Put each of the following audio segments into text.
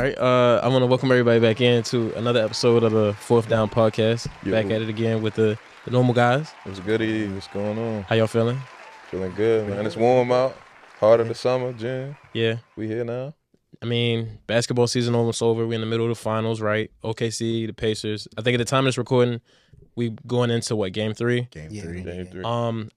right. I want to welcome everybody back into another episode of the Fourth Down Podcast. Back at it again with the normal guys. What's goody? What's going on? How y'all feeling? Feeling good, man. It's warm out. Heart of the summer, Jen. Yeah. We here now. I mean, basketball season almost over. We're in the middle of the finals, right? OKC, the Pacers. I think at the time of this recording, we going into what, game 3? Game three.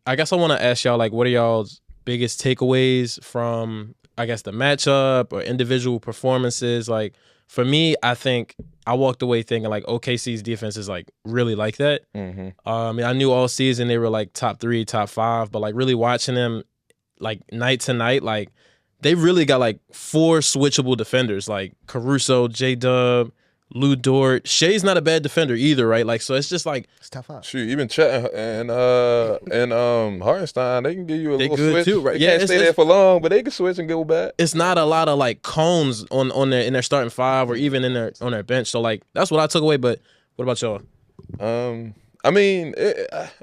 I guess I want to ask y'all, like, what are y'all's biggest takeaways from, I guess, the matchup or individual performances? Like, for me, I think I walked away thinking, like, OKC's defense is, like, really like that. I knew all season they were, like, top 3, top 5, but, like, really watching them, like, night to night, like, they really got, like, 4 switchable defenders, like Caruso, J-Dub, Lou Dort. Shea's not a bad defender either, right? Like, so it's just like it's top 5. Shoot, even Chet and Hartenstein, they can give you a little good switch. too, right? They can't stay there for long, but they can switch and go back. It's not a lot of like cones on their in their starting 5 or even on their bench. So like that's what I took away. But what about y'all? I mean,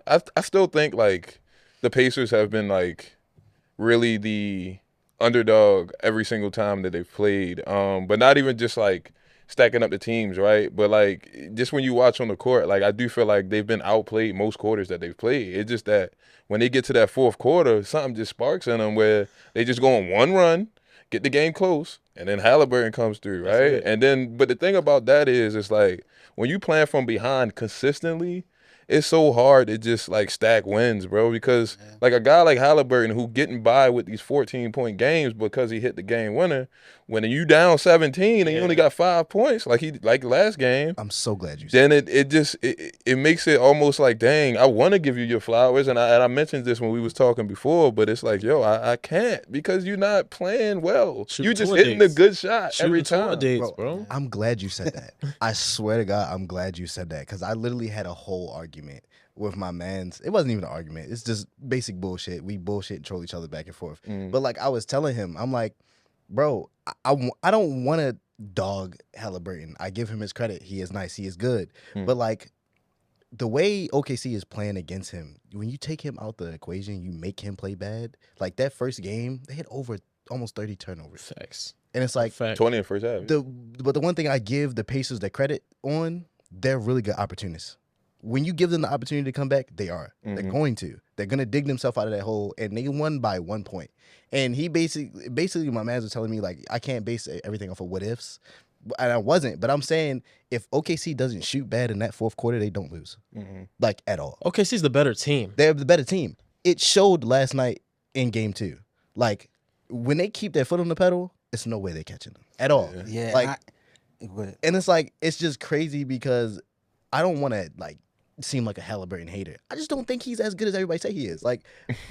I still think like the Pacers have been like really the underdog every single time that they've played. But not even just like stacking up the teams, right? But like just when you watch on the court, like I do feel like they've been outplayed most quarters that they've played. It's just that when they get to that fourth quarter, something just sparks in them where they just go on one run, get the game close, and then Halliburton comes through, right? And then, but the thing about that is, it's like when you playing from behind consistently, it's so hard to just like stack wins, bro, because like a guy like Halliburton who getting by with these 14-point games because he hit the game winner, when you down 17 and you only got 5 points, like last game, I'm so glad you said then it makes it almost like, dang, I want to give you your flowers, and I mentioned this when we was talking before, but it's like, yo, I can't because you're not playing well. You just hitting a good shot every time. Bro. I'm glad you said that. I swear to God, I'm glad you said that because I literally had a whole argument with my mans. It wasn't even an argument. It's just basic bullshit. We bullshit and troll each other back and forth. But like I was telling him, I'm like, bro, I don't want to dog Halliburton. I give him his credit. He is nice. He is good. But like the way OKC is playing against him, when you take him out the equation, you make him play bad. Like that first game, they had over almost 30 turnovers. Facts. And it's like 20 in the first half. But the one thing I give the Pacers the credit on, they're really good opportunists. When you give them the opportunity to come back, they are. They're going to. They're going to dig themselves out of that hole, and they won by 1 point. And he basically, my man was telling me, like, I can't base everything off of what ifs. And I wasn't. But I'm saying if OKC doesn't shoot bad in that fourth quarter, they don't lose. Like, at all. OKC's the better team. They're the better team. It showed last night in game 2. Like, when they keep their foot on the pedal, it's no way they're catching them. At all. Yeah. Like, and it's like, it's just crazy because I don't want to, like, seem like a Halliburton hater. I just don't think he's as good as everybody say he is. Like,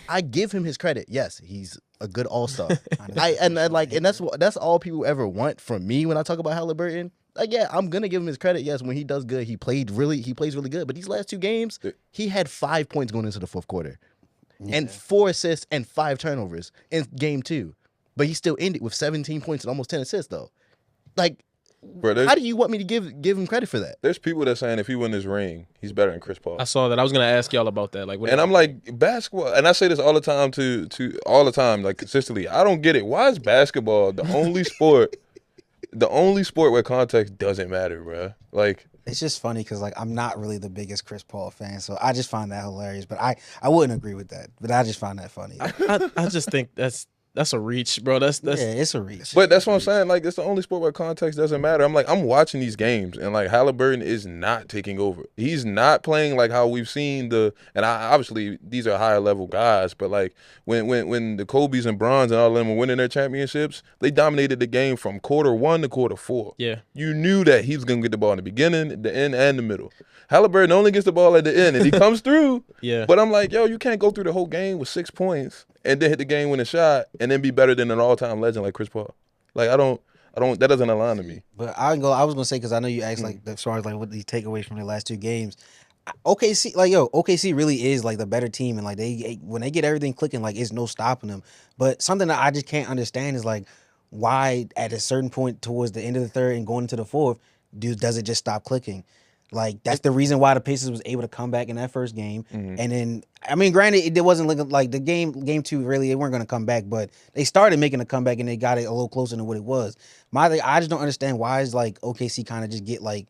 I give him his credit. Yes, he's a good all-star. and that's all people ever want from me when I talk about Halliburton. Like, yeah, I'm gonna give him his credit. Yes, when he does good, he plays really good. But these last 2 games, he had 5 points going into the fourth quarter, and 4 assists and 5 turnovers in game 2. But he still ended with 17 points and almost 10 assists though. Like, bro, how do you want me to give him credit for that? There's people that saying if he win this ring, he's better than Chris Paul. I saw that. I was gonna ask y'all about that. Like, and I'm like, basketball, and I say this all the time to all the time, like consistently. I don't get it. Why is basketball the only sport, where context doesn't matter, bro? Like, it's just funny because like I'm not really the biggest Chris Paul fan, so I just find that hilarious. But I wouldn't agree with that. But I just find that funny. I just think that's a reach, bro. That's yeah, it's a reach. But that's what I'm saying. Like, it's the only sport where context doesn't matter. I'm watching these games, and like Halliburton is not taking over. He's not playing like how we've seen obviously these are higher level guys, but like when the Kobe's and Bronze and all of them were winning their championships, they dominated the game from quarter 1 to quarter 4. Yeah, you knew that he was gonna get the ball in the beginning, the end, and the middle. Halliburton only gets the ball at the end, and he comes through. Yeah, but I'm like, yo, you can't go through the whole game with 6 points and then hit the game winning shot and then be better than an all-time legend like Chris Paul. Like, I don't that doesn't align to me. But I was gonna say, because I know you asked like as far as like what the takeaways from the last 2 games. OKC really is like the better team, and like when they get everything clicking, like it's no stopping them. But something that I just can't understand is like why at a certain point towards the end of the third and going into the fourth, does it just stop clicking? Like that's the reason why the Pacers was able to come back in that first game. Mhm. And then, I mean, granted, it wasn't looking like the game 2 really they weren't going to come back, but they started making a comeback and they got it a little closer than what it was. My thing, I just don't understand why is like OKC kind of just get like.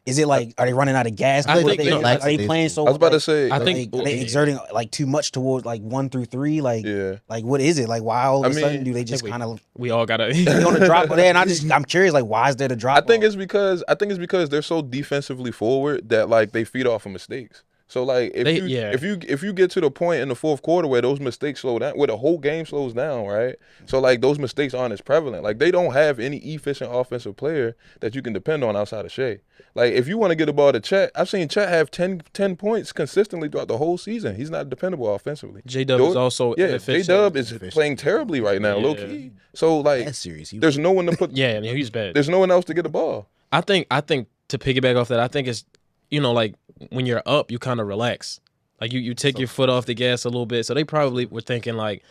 Is it like are they running out of gas? I think, you know, are they playing so? I was about to like, say. I are think- they exerting like too much towards like 1 through 3. Like, Yeah. like what is it? Like why all of a I sudden mean, do they just kind of We all gotta. they on the drop there? And I'm curious like why is there the drop? I think off? it's because they're so defensively forward that like they feed off of mistakes. So like if you get to the point in the fourth quarter where those mistakes slow down, where the whole game slows down, right? So like those mistakes aren't as prevalent. Like they don't have any efficient offensive player that you can depend on outside of Shea. Like if you want to get the ball to Chet, I've seen Chet have 10 points consistently throughout the whole season. He's not dependable offensively. J-Dub is also J Dub is playing terribly right now, low key. So like That series, there's no one to put. Yeah, he's bad. There's no one else to get the ball. I think to piggyback off that, I think it's like when you're up, you kind of relax. Like you take your foot off the gas a little bit. So they probably were thinking like,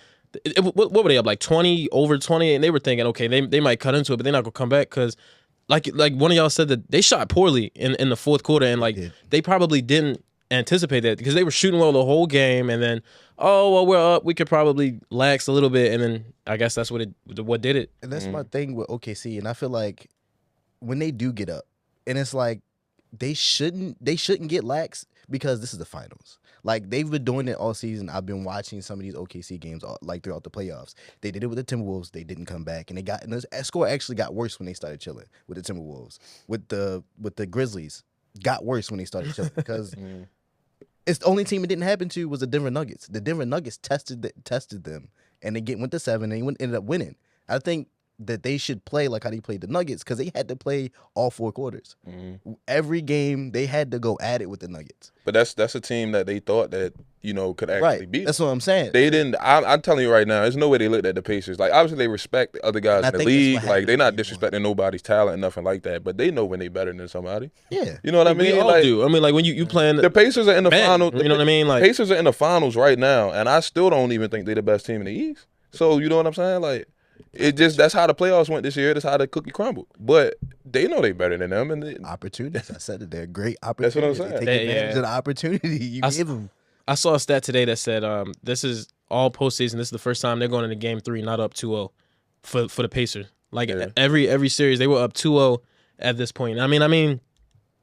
what were they up like 20 over 20, and they were thinking okay they might cut into it, but they're not gonna come back because like one of y'all said that they shot poorly in the fourth quarter, and like they probably didn't anticipate that because they were shooting well the whole game, and then we're up, we could probably lax a little bit, and then I guess that's what did it. And that's my thing with OKC, and I feel like when they do get up, and it's like they shouldn't get lax because this is the finals. Like they've been doing it all season. I've been watching some of these OKC games like throughout the playoffs. They did it with the Timberwolves. They didn't come back, and the score actually got worse when they started chilling with the Timberwolves. With the Grizzlies, got worse when they started chilling because it's the only team it didn't happen to was the Denver Nuggets. The Denver Nuggets tested them, and they went to 7 and ended up winning. I think that they should play like how they played the Nuggets because they had to play all 4 quarters. Every game they had to go at it with the Nuggets. But that's a team that they thought that could actually beat. That's what I'm saying. They didn't. I'm telling you right now, there's no way they looked at the Pacers. Like obviously they respect the other guys in the think that's league. what Like they're not happened. disrespecting nobody's talent, nothing like that. But they know when they better than somebody. Yeah. You know what I mean? We all like, do. I mean, like when you playing the Pacers are in the man, finals. you know what I mean? Like Pacers are in the finals right now, and I still don't even think they're the best team in the East. So you know what I'm saying? Like that's how the playoffs went this year. That's how the cookie crumbled. But they know they better than them, and Opportunities. I said that they're great That's what I'm opportunities. saying. They take advantage of the opportunity you give them. I saw a stat today that said this is all postseason. This is the first time they're going into Game 3 not up 2-0 for the Pacers. Like every series they were up 2-0 at this point. I mean,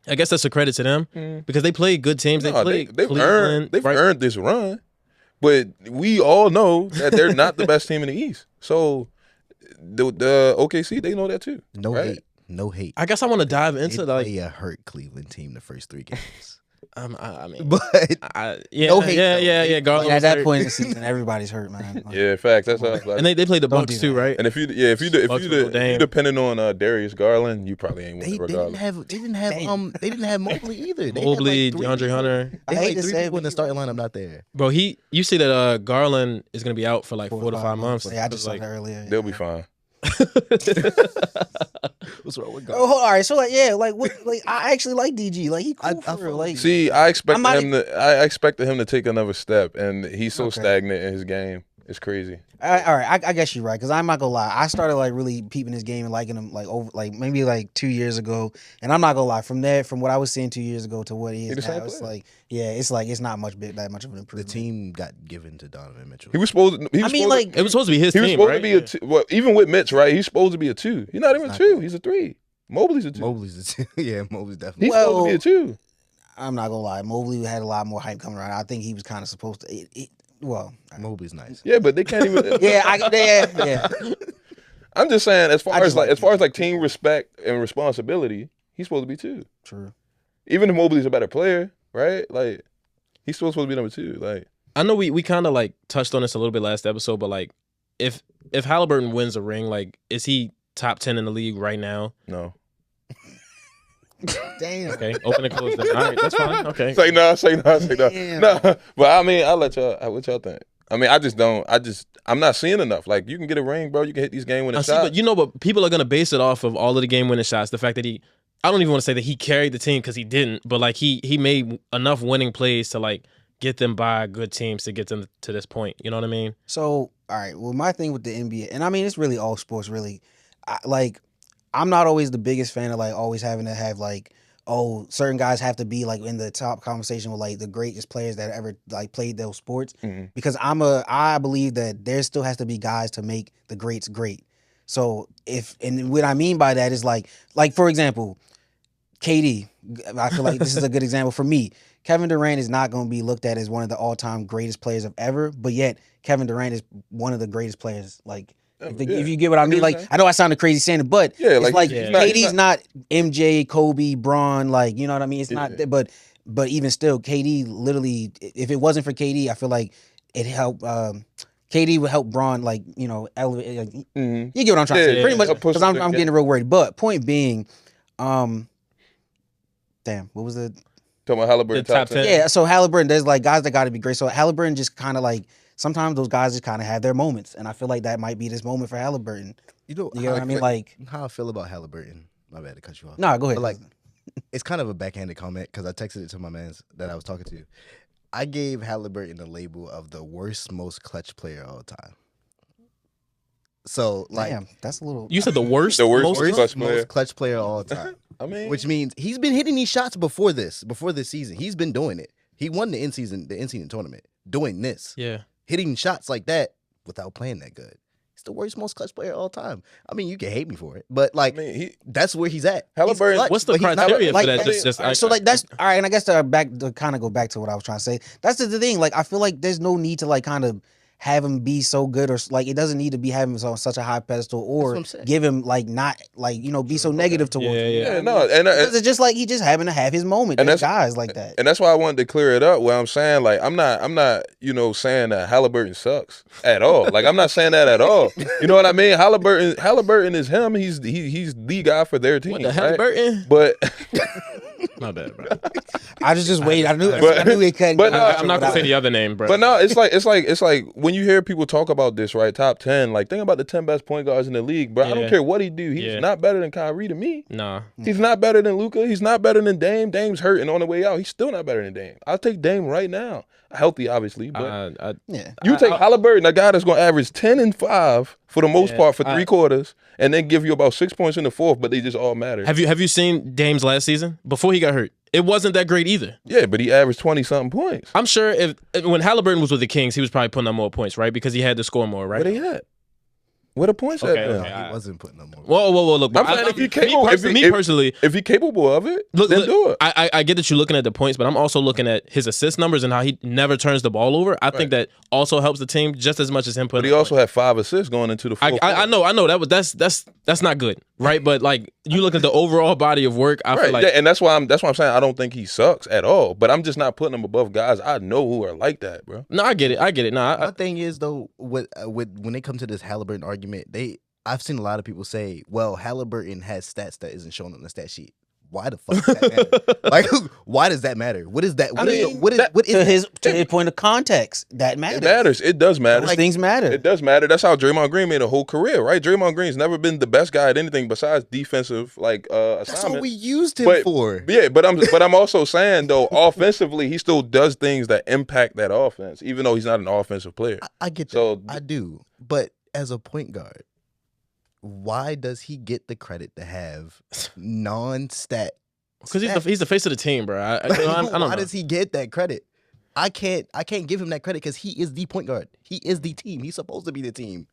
I guess that's a credit to them because they played good teams. They've earned this run, but we all know that they're not the best team in the East. So the OKC they know that too. No hate. I guess I want to dive into they a hurt Cleveland team the first 3 games. I mean, But no hate, yeah. Garland at that hurt. point in the season, everybody's hurt, man. Like, Yeah, facts. That's how it's like. And they played the Don't Bucks do too, that. right? And if you Bucks with no Dame. depending on Darius Garland, you probably ain't winning they regardless. didn't have Mobley either. They Mobley, had like 3 DeAndre Hunter. They I had hate like to 3 say it, people in the but starting lineup not there. Bro, you see that Garland is gonna be out for like 4 to 5 months. Yeah, I just saw like, that earlier. They'll be fine. What's wrong with God? Oh, all right. So I actually like DG. Like he cool I for real. Like See, I might- expected him to take another step, and he's so Okay. stagnant in his game. It's crazy. all right, I guess you're right because I'm not gonna lie. I started like really peeping his game and liking him maybe like 2 years ago, and I'm not gonna lie. From what I was seeing 2 years ago to what he He the is same now, it's player. it's not that much of an The improvement. team got given to Donovan Mitchell. He was supposed. It it was supposed to be his he was team, supposed right? to be a 2. Well, even with Mitch, right? He's supposed to be a 2. He's not even a Not 2. that. He's a 3. Mobley's a 2. Mobley's a 2. Yeah, Mobley's definitely. He's supposed to be a 2. I'm not gonna lie. Mobley had a lot more hype coming around. I think he was kind of supposed to. Mobley's nice. Yeah, but they can't even. Yeah. I'm just saying, as far I as just like like like team respect and responsibility, he's supposed to be 2. True. Even if Mobley's a better player, right? Like he's still supposed to be number 2. Like I know we kind of like touched on this a little bit last episode, but like if Halliburton wins a ring, like is he top 10 in the league right now? no. Damn. Okay, open and close. Then. All right, that's fine. Okay. Say no. Damn. No, but I mean, I'll let y'all. What y'all think? I mean, I'm not seeing enough. Like, you can get a ring, bro. You can hit these game-winning I see, shots. but people are gonna base it off of all of the game-winning shots. The fact that I don't even want to say that he carried the team because he didn't, but like he made enough winning plays to like get them by good teams to get them to this point. You know what I mean? So, all right. Well, my thing with the NBA, and I mean, it's really all sports, really. I'm not always the biggest fan of like always having to have like oh, certain guys have to be like in the top conversation with like the greatest players that ever like played those sports. Because I believe that there still has to be guys to make the greats great. So and what I mean by that is like for example, KD. I feel like this is a good example for me. Kevin Durant is not going to be looked at as one of the all-time greatest players of ever, but yet Kevin Durant is one of the greatest players. Like, if you get what I mean, like, I know I sounded crazy saying it, but it's like KD's not MJ, Kobe, Braun, like, you know what I mean? It's not, but even still, KD literally, if it wasn't for KD, I feel like it helped. KD would help Braun, like, you know, elevate. Like, you get what I'm trying to say, pretty much, because I'm getting real worried. But point being, damn, what was the talking about Halliburton top 10? Yeah, so Halliburton, there's like guys that got to be great. So Halliburton just kind of like sometimes those guys just kind of have their moments, and I feel like that might be this moment for Halliburton. You know what I mean? Like how I feel about Halliburton. My bad to cut you off. Nah, go ahead. But like, it's kind of a backhanded comment because I texted it to my mans that I was talking to. I gave Halliburton the label of the worst, most clutch player of all time. So like, damn, that's a little. You said the worst, most clutch player of all time. I mean, which means he's been hitting these shots before this season. He's been doing it. He won the in-season tournament doing this. Yeah, hitting shots like that without playing that good. He's the worst, most clutch player of all time. I mean, you can hate me for it, but like, that's where he's at. Halliburton. What's the criteria for that? So like that's all right. And I guess to kind of go back to what I was trying to say. That's the thing. Like I feel like there's no need to like kind of have him be so good, or like it doesn't need to be having him on such a high pedestal, or give him like not like, you know, be so negative towards him. Yeah, no, and it's just like he just having to have his moment. And there's guys like that, and that's why I wanted to clear it up. Where I'm saying like I'm not you know saying that Halliburton sucks at all. Like I'm not saying that at all. You know what I mean? Halliburton is him. He's the guy for their team. What the Halliburton? But. My bad, bro. I just waited. I knew it couldn't. But I'm not gonna say the other name, bro. But no, it's like when you hear people talk about this, right? Top 10. Like think about the 10 best point guards in the league, bro. I don't care what he do. He's not better than Kyrie to me. Nah. He's not better than Luka. He's not better than Dame. Dame's hurting on the way out. He's still not better than Dame. I'll take Dame right now. Healthy, obviously, but you take Halliburton, a guy that's gonna average 10 and 5 for the most part for 3 quarters, and then give you about 6 points in the fourth, but they just all matter. Have you seen Dame's last season before he got hurt? It wasn't that great either. Yeah, but he averaged 20-something points. I'm sure when Halliburton was with the Kings, he was probably putting up more points, right? Because he had to score more, right? Where they at? Where the points at? He wasn't putting up more. Whoa, look. I'm saying if he's capable of it, then do it. I get that you're looking at the points, but I'm also looking at his assist numbers and how he never turns the ball over. I think that also helps the team just as much as him putting. But he also had 5 assists going into the fourth. I know that's not good, right? But like you look at the overall body of work, I feel like, and that's why I'm saying I don't think he sucks at all. But I'm just not putting him above guys I know who are like that, bro. No, I get it. No, my thing is though, with when they come to this Halliburton argument, I've seen a lot of people say, well, Halliburton has stats that isn't shown on the stat sheet. Why the fuck does that matter? Like, why does that matter? What is that? To his point of context, that matters. It matters. It does matter. Those things matter. It does matter. That's how Draymond Green made a whole career, right? Draymond Green's never been the best guy at anything besides defensive, assignments. That's what we used him for. Yeah, but I'm also saying though, offensively, he still does things that impact that offense, even though he's not an offensive player. I get that. So I do, but as a point guard, why does he get the credit to have non-stat? Because he's the face of the team, bro. I don't know. Why does he get that credit? I can't give him that credit because he is the point guard. He is the team. He's supposed to be the team.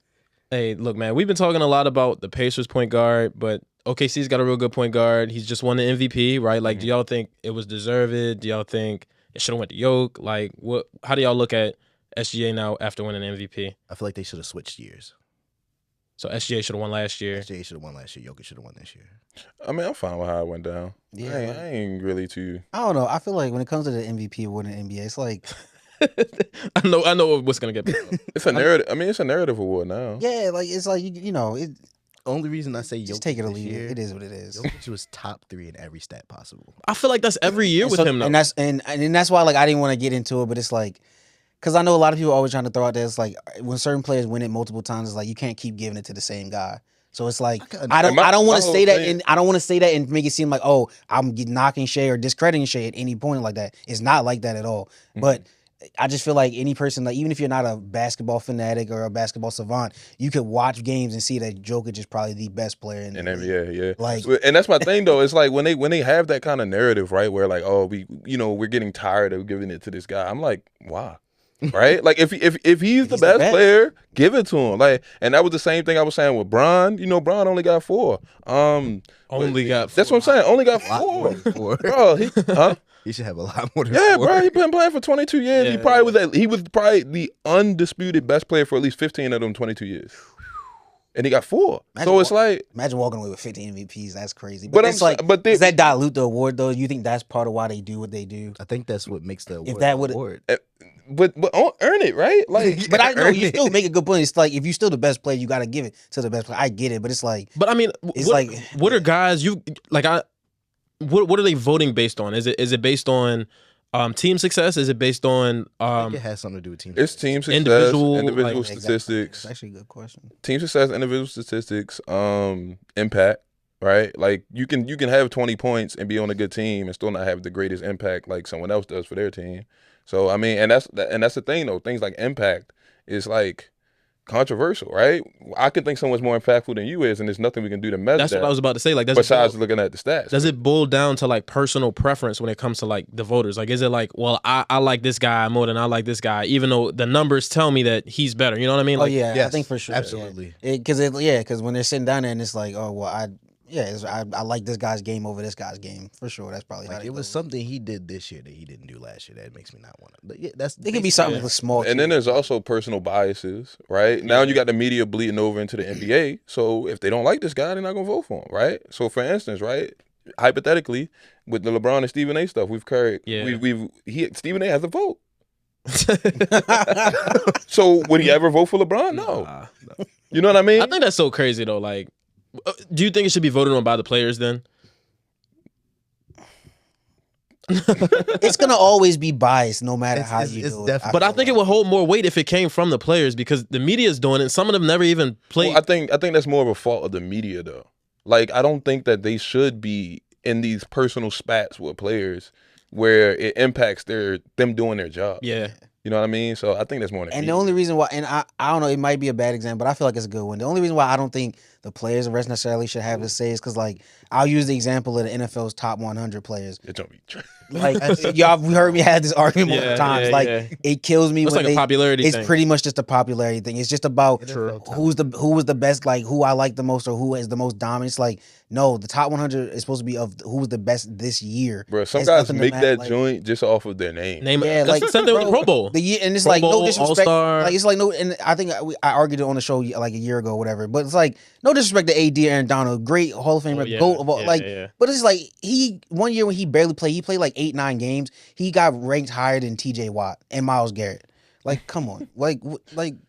Hey, look, man, we've been talking a lot about the Pacers point guard, but OKC's got a real good point guard. He's just won the MVP, right? Like, do y'all think it was deserved? Do y'all think it should have went to Yoke? Like, what? How do y'all look at SGA now after winning the MVP? I feel like they should have switched years. So SGA should have won last year. SGA should have won last year. Jokic should have won this year. I mean, I'm fine with how it went down. Yeah, I ain't really too. I don't know. I feel like when it comes to the MVP award in the NBA, it's like I know what's gonna get. It's a narrative. I mean, it's a narrative award now. Yeah, like it's like you know. Only reason I say Jokic just take it or this leave year, it. It is what it is. Jokic was top 3 in every stat possible. I feel like that's every year with him, though. And that's why like I didn't want to get into it, but it's like. Because I know a lot of people are always trying to throw out there. It's like when certain players win it multiple times, it's like you can't keep giving it to the same guy. So it's like I don't want to say that, and I don't want to say that and make it seem like I'm knocking Shea or discrediting Shea at any point like that. It's not like that at all. Mm-hmm. But I just feel like any person, like even if you're not a basketball fanatic or a basketball savant, you could watch games and see that Jokic is probably the best player in the And league. yeah. Like, And that's my thing though. It's like when they have that kind of narrative, right? Where like, oh, we're getting tired of giving it to this guy. I'm like, why? Right? Like if he's the best player, give it to him. Like, and that was the same thing I was saying with Bron. You know, Bron only got 4. Only got 4. That's what I'm saying. Only got A lot more 4. than 4. Bro, He should have a lot more than Yeah, 4. bro, he been playing for 22 years. He was probably the undisputed best player for at least 15 of them 22 years. And he got 4. So it's like, imagine walking away with 50 MVPs. That's crazy. But it's I'm like, s- but they- does that dilute the award though? You think that's part of why they do what they do? I think that's what makes the award. that would- award. but earn it, right? Like, But I know earn you it. still make a good point. It's like if you're still the best player, you got to give it to the best player. I get it, but it's like But I mean, It's what, like- what are guys you like? What are they voting based on? Is it based on team success? Is it based on I think it has something to do with team. it's team success, Individual, individual like- statistics, It's actually a good question. team success, individual statistics, impact, right? Like you can have 20 points and be on a good team and still not have the greatest impact like someone else does for their team. So I mean, and that's the thing though. Things like impact is like controversial, right? I could think someone's more impactful than you is, and there's nothing we can do to measure That's that. what I was about to say. Like, besides looking at the stats. does it boil down to like personal preference when it comes to like the voters? Like, is it like, well, I like this guy more than I like this guy, even though the numbers tell me that he's better? You know what I mean? Like, Oh yeah, I yes, think for sure, absolutely. Because when they're sitting down there and it's like, oh well, I like this guy's game over this guy's game for sure. That's probably how Like they it was vote. something he did this year that he didn't do last year. That makes me not want to. But yeah, that's It could be something like small. And then there's also personal biases, right? Now you got the media bleeding over into the NBA. So if they don't like this guy, they're not gonna vote for him, right? So for instance, right, hypothetically, with the LeBron and Stephen A. stuff, Stephen A. has a vote. So would he ever vote for LeBron? No. Nah. You know what I mean? I think that's so crazy though. Like, do you think it should be voted on by the players then? It's gonna always be biased, no matter how you it's do it. definitely- But I feel think it like. would hold more weight if it came from the players because the media's doing it. Some of them never even played. Well, I think that's more of a fault of the media though. Like I don't think that they should be in these personal spats with players where it impacts them doing their job. yeah. You know what I mean? So I think that's more than And the only reason why, and I don't know, it might be a bad example, but I feel like it's a good one. The only reason why I don't think the players and rest necessarily should have to say is because, like, I'll use the example of the NFL's top 100 players. It's gonna be Like, y'all heard me have this argument multiple Yeah, times. yeah, Like, yeah. it kills me It's when like a popularity It's thing. pretty much just a popularity thing. It's just about NFL top. who was the best, like who I like the most or who is the most dominant. It's like, no, the top 100 is supposed to be of who was the best this year. Bro, some It's guys nothing to make matter, that like- joint just off of their name. Name Yeah, that's like, the same thing with the bro, Pro Bowl. The year, and it's Pro like no Bowl, disrespect. All-Star. Like it's like no, and I think I argued it on the show like a year ago, or whatever. But it's like no disrespect to AD, Aaron Donald, great Hall of Fame, Oh, yeah, GOAT of all. yeah, like, yeah. but it's like he 1 year when he barely played, he played like 8-9 games. He got ranked higher than T.J. Watt and Miles Garrett. Like, come on, like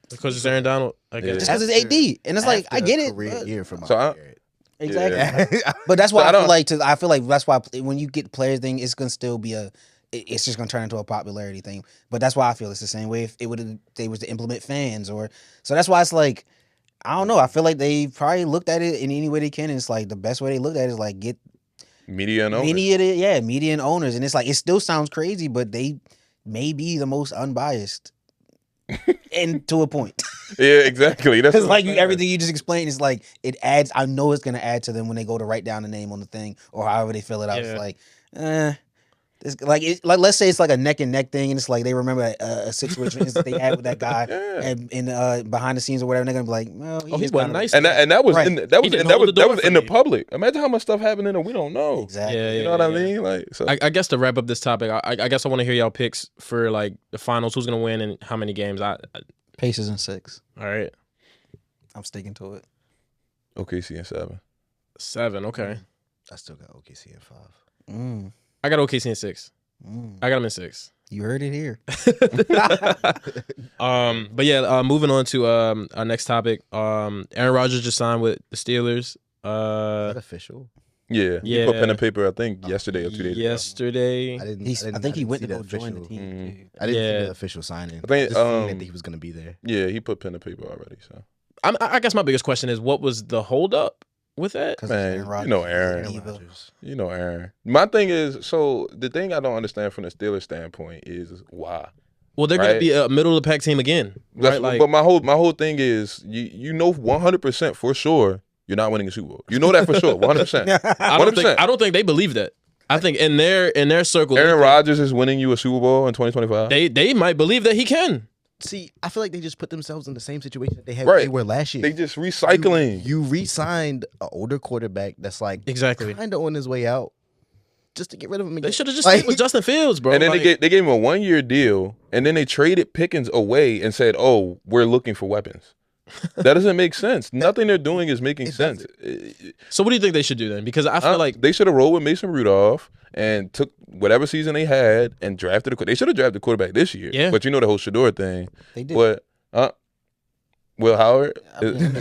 Because it's Aaron Donald. I guess. just because it's AD, and it's like I get it. Career but- year from So I- Exactly. Yeah. But that's why So I I feel don't- like I feel like that's why when you get the players thing, it's gonna still be it's just gonna turn into a popularity thing. But that's why I feel it's the same way if they was to implement fans or so that's why it's like I don't know. I feel like they probably looked at it in any way they can. And it's like the best way they looked at it is like get Media and owners. media and owners. And it's like it still sounds crazy, but they may be the most unbiased. And to a point. Yeah, exactly. That's Because what I'm like saying. everything you just explained is like it adds. I know it's gonna add to them when they go to write down the name on the thing or however they fill it out. Yeah. It's like, this like let's say it's like a neck and neck thing, and it's like they remember a situation instance they had with that guy Yeah. and in behind the scenes or whatever. And they're gonna be like, well, Oh, he is was kinda- nice. And that was Right. in that was He didn't that hold was the that door was for in the me. public. Imagine how much stuff happening that we don't know. Exactly. Yeah, You know what I mean? Like, so I guess to wrap up this topic, I guess I want to hear y'all picks for like the finals. Who's gonna win and how many games? All Pacers in 6. right, I'm sticking to it. OKC and 7. 7. Okay, I still got OKC at 5. Mm, I got OKC in 6. mm. I got them in 6. You heard it here. But yeah, moving on to our next topic. Aaron Rodgers just signed with the Steelers. Is that official? Yeah. He Yeah. put pen and paper, I think, yesterday or 2 days ago. yesterday. I didn't. I think he didn't went see to the go join the official- team. Mhm. too. I didn't Yeah. see the official signing. I think, just seen that he was gonna be there. Yeah, he put pen and paper already. So I guess my biggest question is, what was the holdup with that? 'Cause Man, Aaron Rodgers you know is a Aaron. diva. you know Aaron. My thing is, so the thing I don't understand from the Steelers standpoint is why. Well, they're gonna be a middle of the pack team again, right? Like, but my whole thing is you know 100% for sure you're not winning a Super Bowl. You know that for sure, 100%. I don't think they believe that. I think in their circle, Aaron Rodgers is winning you a Super Bowl in 2025. They might believe that he can. See, I feel like they just put themselves in the same situation that they Right. were last year. They just recycling. You re-signed an older quarterback that's like Exactly. kind of on his way out, just to get rid of him again. They should have just stayed with Justin Fields, bro. And then Like, they gave him a 1-year deal, and then they traded Pickens away and said, "Oh, we're looking for weapons." That doesn't make sense. Nothing they're doing is making sense. so what do you think they should do then? Because I feel like they should have rolled with Mason Rudolph and took whatever season they had and drafted they should have drafted the quarterback this year. Yeah. But you know the whole Shador thing. They did. But Will Howard, I mean,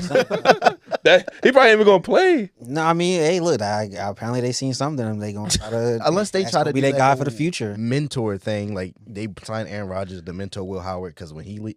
that he probably ain't even gonna play. no, I mean, hey, look, apparently they seen something. And they gonna try to Unless they that's try gonna to be do that guy whole for the future. mentor thing, like they signed Aaron Rodgers to mentor Will Howard because when he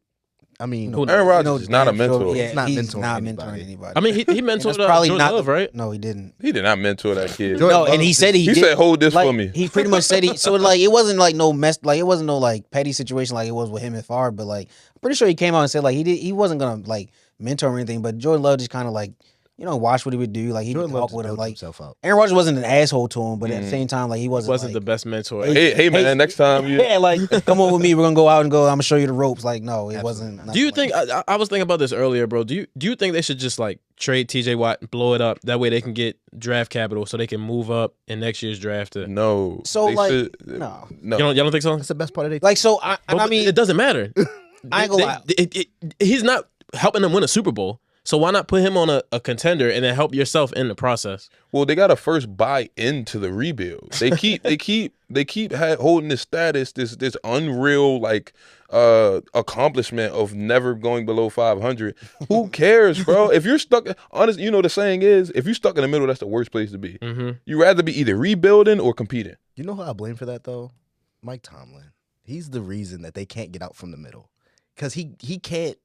I mean, Who- Aaron Rodgers is not a damn mentor. Yeah, He's not he's mentoring not anybody. mentoring anybody. I mean he And mentored that's probably Jordan not Love, right? No, he didn't. He did not mentor that kid. Jordan No, and he said He said, "Hold this like, for me." He pretty much said so like it wasn't like no mess, like it wasn't no like petty situation like it was with him and Favre, but like I'm pretty sure he came out and said like he wasn't gonna like mentor or anything, but Jordan Love just kind of like watch what he would do, like he would Jordan Love talk just with him, built like himself up. Aaron Rodgers wasn't an asshole to him, but at the same time like he wasn't The like, best mentor. Hey man, next time you yeah, like come on with me, we're gonna go out and go. I'm gonna show you the ropes. Like no, it wasn't. Do you nothing think like I was thinking about this earlier, bro? Do you think they should just like trade TJ Watt and blow it up? That way they can get draft capital so they can move up in next year's draft. no. So, They like, should- no. Y'all don't think so? That's the best part of their like so? I But mean, it doesn't matter. I ain't gonna lie. He's not helping them win a Super Bowl. So why not put him on a contender and then help yourself in the process? Well, they got to first buy into the rebuild. They keep holding this status, this unreal like accomplishment of never going below 500. Who cares, bro? If you're stuck, honest, the saying is, if you're stuck in the middle, that's the worst place to be. Mm-hmm. You rather be either rebuilding or competing. You know who I blame for that though? Mike Tomlin. He's the reason that they can't get out from the middle, because he can't.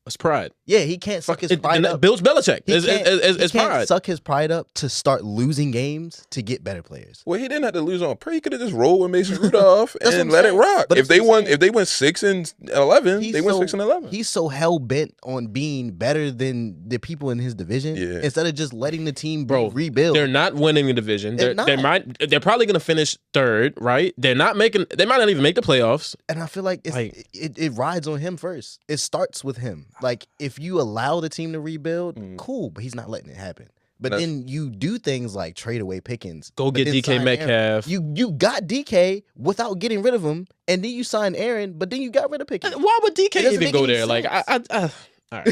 It's pride. Yeah, he can't suck his pride up. Bills Belichick. He It's can't pride. suck his pride up to start losing games to get better players. Well, he didn't have to lose on prayer. He could have just rolled with Mason Rudolph That's what and I'm let it saying. rock. But If that's they what I'm won, if they went 6-11, they went 6-11. He's so hell bent on being better than the people in his division. Yeah. Instead of just letting the team Oh, rebuild. They're not winning the division. They're They're probably going to finish third, right? They might not even make the playoffs. And I feel like it rides on him first. It starts with him. Like, if you allow the team to rebuild, cool, but he's not letting it happen. But then you do things like trade away Pickens. Go but get then DK sign Metcalf. Aaron. You got DK without getting rid of him, and then you signed Aaron, but then you got rid of Pickens. Why would It DK doesn't even make go any there? Like, all right.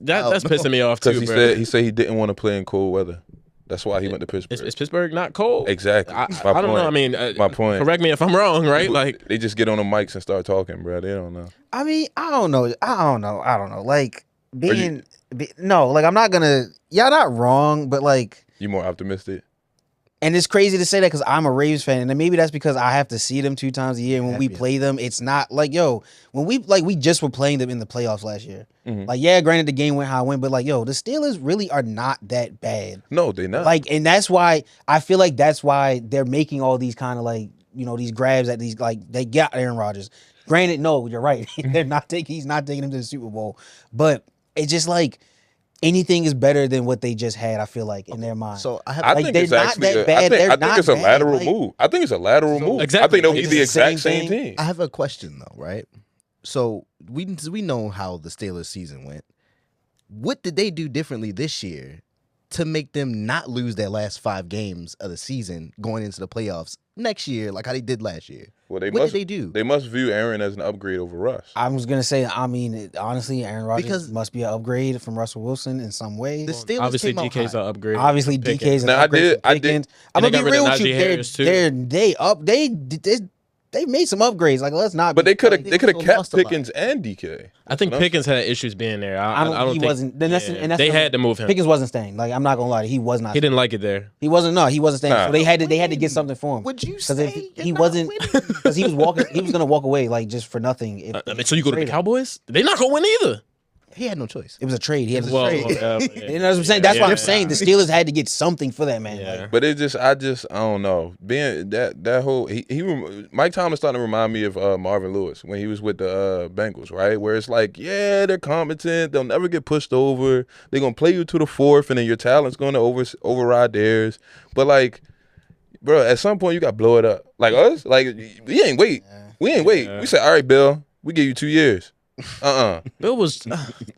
That's pissing me off too, Because bro. he said he didn't want to play in cold weather. That's why he went to Pittsburgh. Is Pittsburgh not cold? Exactly. I My don't know. point. I mean, My point. correct me if I'm wrong, right? Like, They just get on the mics and start talking, bro. They don't know. I mean, I don't know. Like no, like I'm not gonna. Y'all not wrong, but like, You more optimistic? and it's crazy to say that because I'm a Ravens fan, and then maybe that's because I have to see them 2 times a year. And when we play them, it's not like when we just were playing them in the playoffs last year. Like, yeah, granted the game went how it went, but like, the Steelers really are not that bad. No, they not. Like, and that's why I feel like that's why they're making all these kind of like these grabs at these, like, they got Aaron Rodgers. Granted, no, you're right. He's not taking him to the Super Bowl, but it's just like anything is better than what they just had. I feel like in their mind. So I have I like, think they're it's not actually. that bad. They're I think not it's a bad. lateral Like, move. I think it's a lateral move. exactly. I think they'll Like, be it's the the exact same same thing. team. I have a question though, right? So we know how the Steelers season went. What did they do differently this year to make them not lose their last 5 games of the season going into the playoffs next year, like how they did last year? Well, What did they do? They must view Aaron as an upgrade over Russ. I was gonna say, I mean, honestly, Aaron Rodgers Because- must be an upgrade from Russell Wilson in some way. The Steelers obviously, came out DK's high. an upgrade. Obviously, DK's an Now, I upgrade did- from I did- Pickens. and I'm they gonna got be rid of real with Najee you. Harris, too. They made some upgrades. Like, let's not. But they could have They kept lost a lot. Pickens and DK. I think Pickens had issues being there. I I don't don't. He think wasn't. Then that's, yeah, and that's they had to move him. Pickens wasn't staying. Like, I'm not gonna lie. He was not. He didn't like it there. He wasn't. No, he wasn't staying. Nah. So they had to get something for him. Would you Because say if you're he not wasn't, winning? because he was walking, he was gonna walk away like just for nothing. If I mean, so you go to the Cowboys? They're not gonna win either. He had no choice. It was a trade. He had Well, trade. You know what I'm saying? That's what I'm saying. The Steelers had to get something for that man. Yeah. Like, But I don't know. Being that whole Mike Tomlin's starting to remind me of Marvin Lewis when he was with the Bengals, right? Where it's like, yeah, they're competent. They'll never get pushed over. They're gonna play you to the fourth, and then your talent's gonna override theirs. But like, bro, at some point you got to blow it up. Like us, like we ain't wait. We ain't wait. We said, all right, Bill, we give you 2 years. Bill was.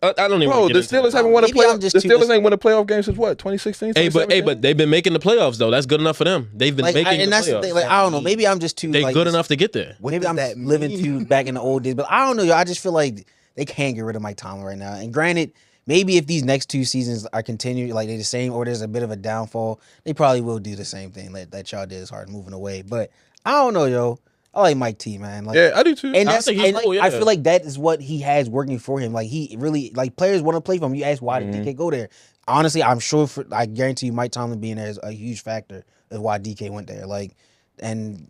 I don't even. Bro, wanna the get into Steelers that. haven't won a Maybe I'm playoff. just The too Steelers ain't won a playoff game since what? 2016. Hey, but 2017? they've been making the playoffs though. That's good enough for them. They've been like making and the that's the playoffs. thing. Like, I don't know. Maybe I'm just too. They like, good enough to get there. What Maybe does I'm that living mean? too back in the old days, but I don't know. Yo, I just feel like they can't get rid of Mike Tomlin right now. And granted, maybe if these next 2 seasons are continued, like they're the same, or there's a bit of a downfall, they probably will do the same thing that y'all did as hard moving away. But I don't know, yo. I like Mike T, man. Like, Yeah, I do too. and I that's think he's and cool, yeah. I feel like that is what he has working for him. Like he really like players want to play for him. You ask why did DK go there? Honestly, I'm sure I guarantee you Mike Tomlin being there is a huge factor of why DK went there. Like, and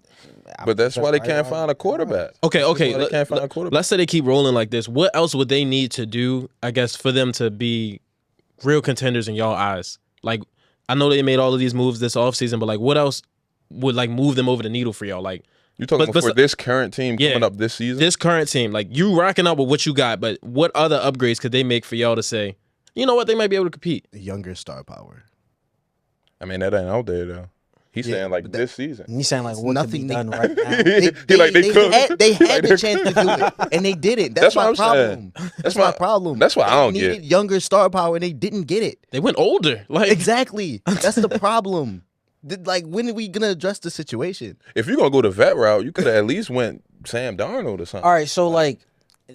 But that's why they can't find a quarterback. Okay. That's why they can't find a quarterback. Let's say they keep rolling like this. What else would they need to do? I guess for them to be real contenders in y'all eyes. Like, I know they made all of these moves this offseason, but like, what else would like move them over the needle for y'all? Like. You talking but for this current team coming up this season? This current team, like you rocking up with what you got, but what other upgrades could they make for y'all to say, you know what, they might be able to compete? Younger star power. I mean, that ain't out there though. He's saying like this season. you sound like what could be Nothing done right now. They could. They had the chance to do it, and they didn't. That's what my I'm problem. saying. That's my problem. That's what I don't They get. needed younger star power, and they didn't get it. They went older. Like Exactly. That's the problem. Like, when are we gonna address the situation? If you're gonna go the vet route, you could have at least went Sam Darnold or something. All right, so like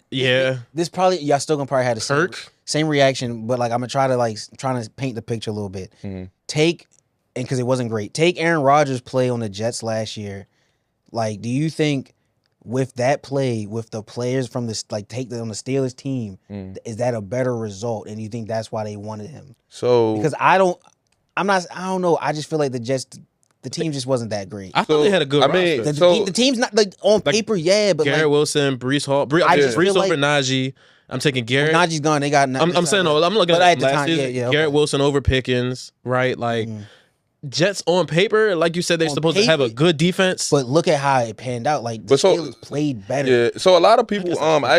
yeah. this probably y'all still gonna probably have the Kirk? same reaction, but like I'm gonna try to paint the picture a little bit. Take and because it wasn't great. Take Aaron Rodgers' play on the Jets last year. Like, do you think with that play, with the players from this on the Steelers team, is that a better result? And you think that's why they wanted him? So Because I don't know. I just feel like the team just wasn't that great. I thought they had a good roster. The team's not like on paper, yeah, but Garrett like Wilson, Brees Hall. I just Brees feel over like- Najee. I'm taking Garrett. Najee's gone. They got. I'm saying no. I'm looking but at the last time, season. yeah, Garrett okay. Wilson over Pickens, right? Like Jets on paper, like you said, they're On supposed to have a paper. good defense. But look at how it panned out. Like the But so- Steelers played better. yeah, so a lot of people guess that's I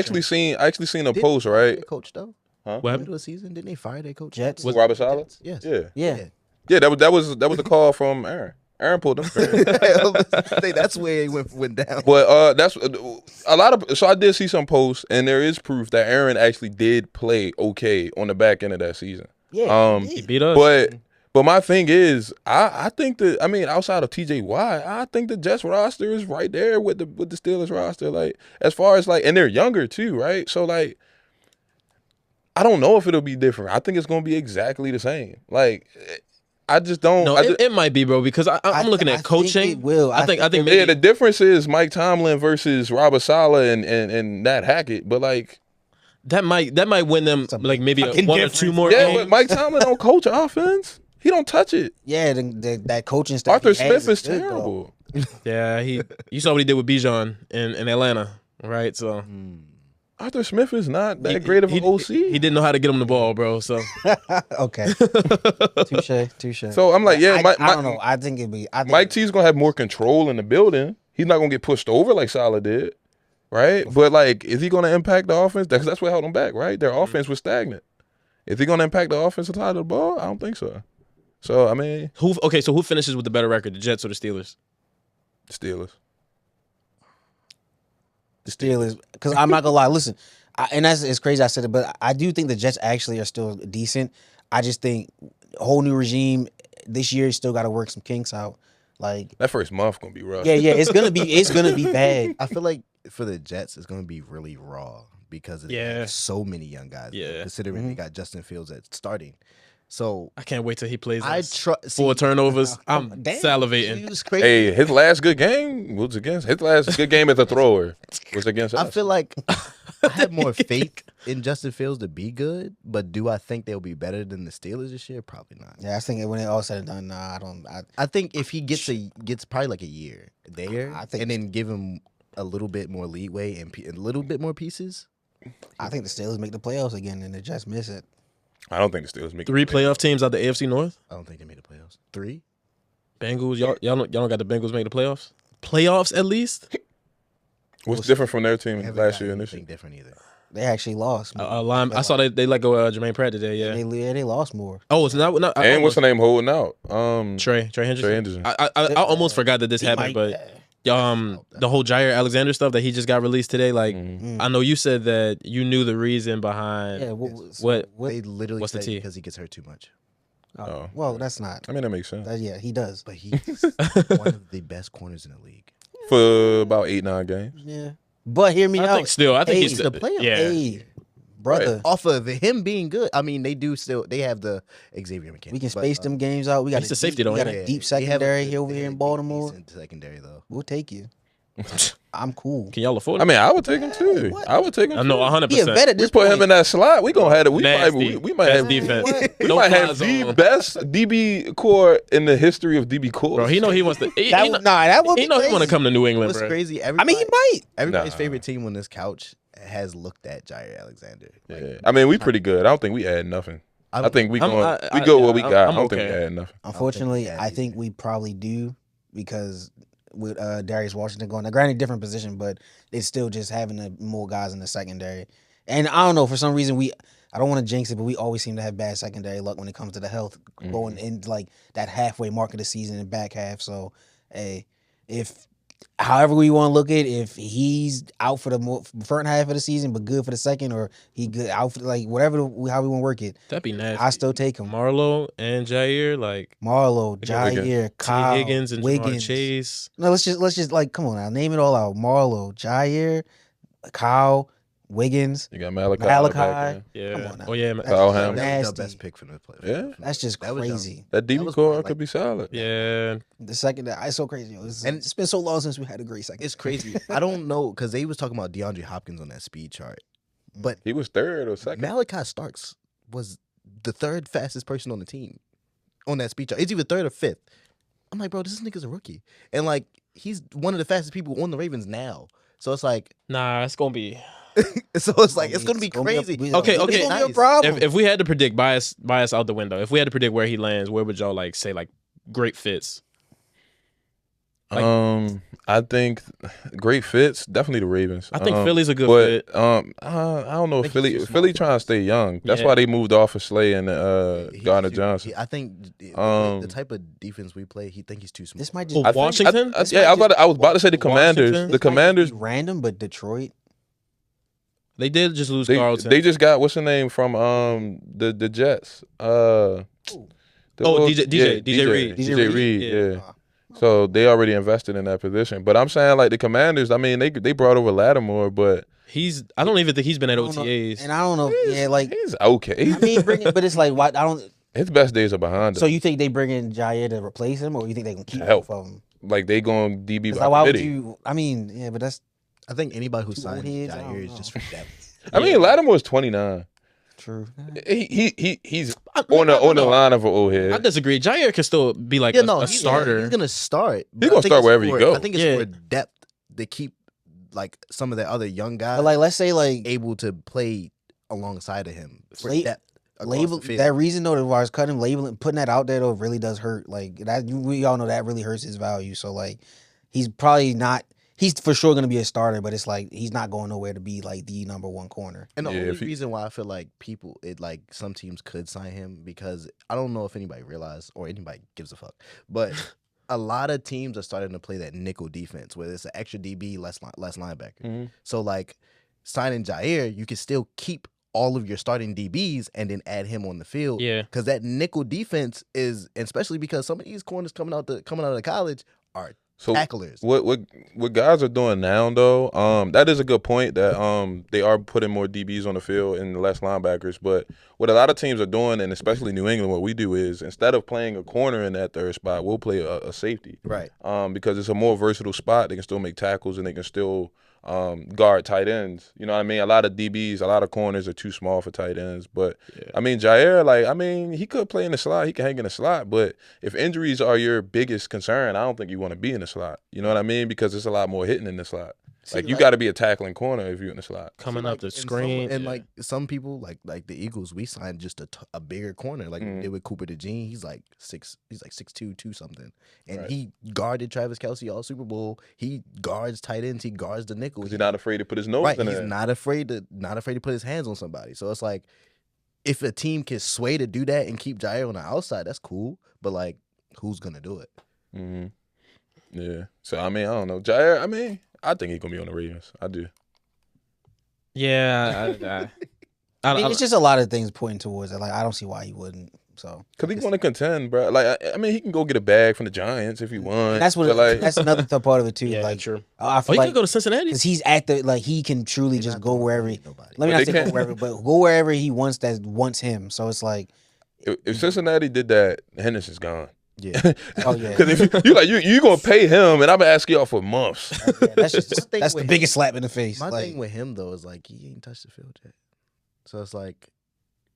actually seen a post, right? Their coach though. What? Middle of the season, didn't they fire their coach? Jets. With Robert Saleh? Yes. Yeah. Yeah. Yeah, that was the call from Aaron. Aaron pulled them. That's where it went down. But that's a lot of. So I did see some posts, and there is proof that Aaron actually did play okay on the back end of that season. Yeah. He beat us. But my thing is, I think that outside of TJ Watt, I think the Jets roster is right there with the Steelers roster. Like as far as like, and they're younger too, right? So like, I don't know if it'll be different. I think it's gonna be exactly the same. Like. I just don't. No, it might be, bro, because I'm looking at coaching. Think it will. I think maybe, Yeah, the difference is Mike Tomlin versus Robert Saleh and Nat Hackett. But like that might win them like maybe fucking one or difference. two more yeah, games. but Mike Tomlin don't coach offense. He don't touch it. Yeah. That coaching staff. Arthur he has Smith is good, though. terrible. Yeah, you saw what he did with Bijan in Atlanta, right? So Arthur Smith is not that great of an OC. He didn't know how to get him the ball, bro. So Okay. Touche. So I'm like, yeah, I don't know. I think it'd be. I think Mike T's gonna have more control in the building. He's not gonna get pushed over like Saleh did, right? But like, is he gonna impact the offense? That's what held him back, right? Their offense was stagnant. Is he gonna impact the offensive side of the ball? I don't think so. So I mean, so who finishes with the better record, the Jets or the Steelers? Steelers. the Steelers, because I'm not gonna lie. Listen, and it's crazy I said it, but I do think the Jets actually are still decent. I just think a whole new regime this year still got to work some kinks out. Like That first month gonna be rough. yeah, it's gonna be bad. I feel like for the Jets, it's going to be really raw because Yeah. there's so many young guys. Yeah. Considering they got Justin Fields at starting. So I can't wait till he plays I us. trust 4 turnovers. I'm Damn. salivating. It was crazy. Hey, his last good game was against his last good game as a thrower was against us. I feel like I had more faith in Justin Fields to be good, but do I think they'll be better than the Steelers this year? Probably not. Yeah, I think when it all said and done, nah, I don't. I think if he gets probably like a year there, I think- and then give him a little bit more leeway and a little bit more pieces. I think the Steelers make the playoffs again, and they just miss it. I don't think the Steelers make 3 playoff teams out the AFC North. I don't think they made the playoffs. 3? Bengals. Y'all don't got the Bengals make the playoffs. Playoffs at least. What's different from their team They haven't last got year and this year? anything different either. They actually lost. I saw they let go of Jermaine Pratt today. Yeah. They lost more. Oh, it's not. And what's the name holding out? Trey Henderson. Trey Henderson. I almost forgot that this happened, but the whole Jair Alexander stuff that he just got released today. Like, I know you said that you knew the reason behind. Yeah, what? They literally What's the said T? because he gets hurt too much. Oh. Well, that's not. I mean, that makes sense. Yeah, he does. But he's one of the best corners in the league. For about 8-9 games. Yeah. But hear me I out. think still. I think he's the playoff. Yeah. Hey, brother. Off of him being good, I mean, they have the Xavier McKinney. We can space them games out. We got He's the safety, though, We got ain't a he? deep They have secondary a- here over they here have in a Baltimore. decent secondary though. We'll take you. I'm cool. Can y'all afford I it? mean, I would take him too. I would take him. I know too. 100%. He a vet at We this put point. him in that slot. We gonna have it. We Nasty. might Best have defense. We No might fly have the zone. best DB core in the history of DB cores. Bro, he know he wants to. He That would know he want to come to New England, What's bro. crazy? I mean, he might. Everybody's Nah. favorite team on this couch has looked at Jair Alexander. Like, Yeah. I mean, we pretty good. I don't think we add nothing. I think we I'm- go I- with what we yeah, got. I'm I don't think okay. we add nothing. Unfortunately, yeah, I think we probably do because with Darius Washington going, now granted different position, but it's still just having more guys in the secondary. And I don't know, for some reason I don't want to jinx it, but we always seem to have bad secondary luck when it comes to the health going in like that halfway mark of the season and back half. So, hey, if however we want to look at it, if he's out for the front half of the season but good for the second, or he good out for like whatever how we want to work it, That'd be nasty. I still take him. Marlo and Jair, like Marlo, Jair, T. Kyle, Higgins and Jamar Wiggins. Chase. No, let's just like come on now, name it all out. Marlo, Jair, Kyle, Wiggins. You got Malachi. Malachi. Yeah. Come on now. Oh yeah, man. That's Kyle just Hamilton. that was nasty. the best pick from the play. Yeah. That's just That was crazy. That DB was core like- could be solid. Yeah. The second that it's so crazy. It's been so long since we had a great second. It's crazy. I don't know because they was talking about DeAndre Hopkins on that speed chart, but He was third or second. Malachi Starks was the third fastest person on the team on that speed chart. It's either third or fifth. I'm like, bro, this nigga's a rookie, and like he's one of the fastest people on the Ravens now. So it's like, Nah, it's gonna be. it's gonna be crazy. Okay, It's okay. gonna be a Nice. problem. If we had to predict bias out the window, if we had to predict where he lands, where would y'all like say like great fits? Like- I think great fits. Definitely the Ravens. I think Philly's a good but, fit. I don't know if I think Philly. he's too Philly small. trying to stay young. That's Yeah. why they moved off of Slay and Gardner He- Johnson. I think Um, the type of defense we play, he think he's too small. This might Oh, just I think- Washington? I This yeah, might I was about to say the Commanders. Washington? The Commanders. random, but Detroit. They did just lose They, Carlton. they just got what's the name from the Jets. DJ Reed. DJ Reed. Yeah. Yeah. So they already invested in that position. But I'm saying like the Commanders. I mean they brought over Lattimore, but I don't even think he's been at I don't know. OTAs. And I don't know. Yeah, like he's okay. I mean, but it's like why I don't. His best days are behind him. So you think they bring in Jair to replace him, or you think they can keep Help. both of them? Like they going DB It's by like, why would committee. you? I mean, yeah, but that's I think anybody who Two signs old heads, I don't Jair is know. just for depth. I mean Lattimore's 29. true. He's on the line of an old I head. disagree. Jair can still be like a starter. He's gonna start. but He gonna I think start it's wherever you for- go. I think it's Yeah. for depth to keep like some of the other young guys But like, let's say like able to play alongside of him for La- depth. across label the field. that reason though, as far as cutting, labeling, putting that out there though, really does hurt. Like that, we all know that really hurts his value. So like, he's probably not. He's for sure gonna be a starter, but it's like he's not going nowhere to be like the number one corner. And the Yeah, only if he- reason why I feel like some teams could sign him because I don't know if anybody realized or anybody gives a fuck, but a lot of teams are starting to play that nickel defense where it's an extra DB, less linebacker. Mhm. So like signing Jair, you can still keep all of your starting DBs and then add him on the field. Yeah. Because that nickel defense is, especially because some of these corners coming out of college are So tacklers. what guys are doing now though, that is a good point that they are putting more DBs on the field and less linebackers. But what a lot of teams are doing, and especially New England, what we do is instead of playing a corner in that third spot, we'll play a safety. Right. Because it's a more versatile spot. They can still make tackles and they can still guard tight ends. You know what I mean? A lot of DBs, a lot of corners are too small for tight ends. But I mean, Jair, he could play in the slot. He can hang in the slot. But if injuries are your biggest concern, I don't think you want to be in the slot. You know what I mean? Because there's a lot more hitting in the slot. Like you got to be a tackling corner if you're in the slot. Coming up the and screen. and like some people, like the Eagles, we signed just a bigger corner, like we did with Cooper DeJean. He's like 6'2", 2 something, and he guarded Travis Kelce all Super Bowl. He guards tight ends. He guards the nickel. He's not afraid to put his nose in He's there. not afraid to put his hands on somebody. So it's like, if a team can sway to do that and keep Jair on the outside, that's cool. But like, who's gonna do it? Mm-hmm. Yeah. So I mean, I don't know, Jair. I mean, I think he's gonna be on the Ravens. I do. Yeah, I mean, it's just a lot of things pointing towards it. Like, I don't see why he wouldn't. So, because he's going to contend, bro. Like, I mean, he can go get a bag from the Giants if he wants. that's what. Like, that's another part of it too. yeah, like, true. I Oh, feel he like could go to Cincinnati. because he's at the he can truly just go wherever. Nobody. Let me But not they say go can't- wherever, but go wherever he wants that wants him. So it's like, if Cincinnati did that, Henderson's gone. Yeah. oh yeah, Because if you gonna pay him, and I've been asking y'all for months. yeah, that's just thing that's the with biggest slap in the face. My Like, thing with him though is like he ain't touched the field yet. So it's like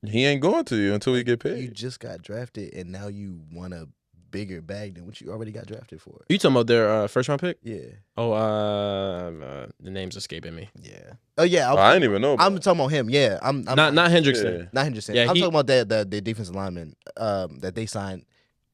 He ain't going to you until he get you paid. just got drafted and now you want a bigger bag than what you already got drafted for. You talking about their first round pick? Yeah. Oh, the name's escaping me. Yeah. Oh yeah. I didn't even know. I'm talking about him. Yeah. I'm Not Hendrickson. Yeah. not Henderson. Yeah, I'm he- talking about the defensive lineman that they signed.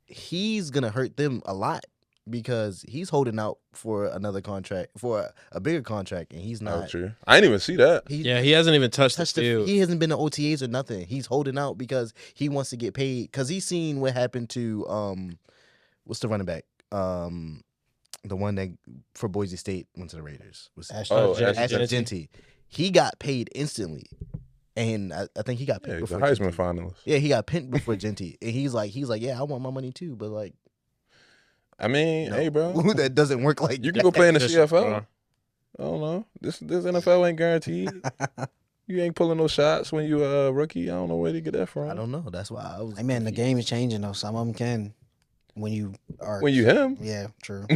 He's gonna hurt them a lot because he's holding out for another contract, for a bigger contract, and he's Oh, not. true. I didn't even see that. Yeah, he hasn't even touched the touched the, field. he hasn't been to OTAs or nothing. He's holding out because he wants to get paid because he's seen what happened to what's the running back, the one that for Boise State went to the Raiders was Ashton Ashton Genty. Genty. He got paid instantly, and I think he got Yeah, picked he's a before Heisman Genty. finalist. Yeah, he got picked before Genty, and he's like, yeah, I want my money too, but like, I mean, no. hey, bro, that doesn't work like you can go play in the Just, CFL. I don't know. This NFL ain't guaranteed. You ain't pulling no shots when you a rookie. I don't know where to get that from. I don't know. That's why I was. hey man, the confused. game is changing though. Some of them can when you are When you him. Yeah, true.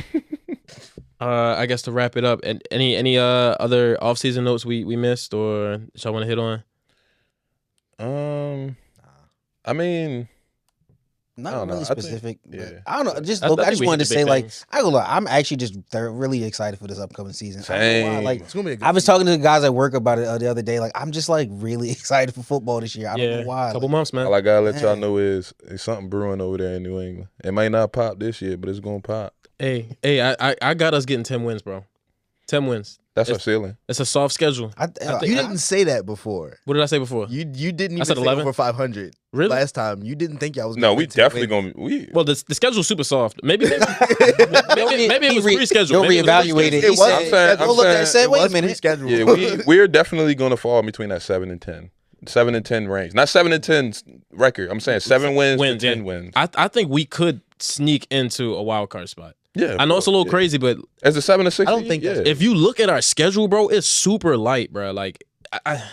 I guess to wrap it up, and any other offseason notes we missed or y'all want to hit on? I mean, I Not don't know. really I think- specific. yeah. But I don't know. Just I look. I think just we wanted hit to the say, big like, things. I go look. I'm actually just really excited for this upcoming season. I don't know why, Same. like, It's gonna be a good I was season. talking to the guys at work about it the other day. Like, I'm just like really excited for football this year. I don't know why. Couple Like, months, man. all I gotta let y'all Man. know is there's something brewing over there in New England. It might not pop this year, but it's gonna pop. Hey, I got us getting 10 wins, bro. 10 wins. That's our ceiling. It's a soft schedule. I You didn't say that before. What did I say before? You didn't even I said say 11? over 500 Really? last time. You didn't think y'all was. No, gonna we win 10 definitely wins. gonna. We Well, the schedule's super soft. Maybe it was pre-scheduled. You'll Maybe it was reevaluate it. It He was. said, I'm saying- go look at it. I'm Said, It wait a was minute. pre-scheduled. yeah, we're definitely gonna fall between that 7 and 10. 7 and 10 range, not 7 and 10 record. I'm saying 7 wins to 10 yeah. wins. I think we could sneak into a wild card spot. Yeah, I know it's a little yeah. crazy, but As a 7 to 6, I don't think that's- if you look at our schedule, bro, it's super light, bro. Like,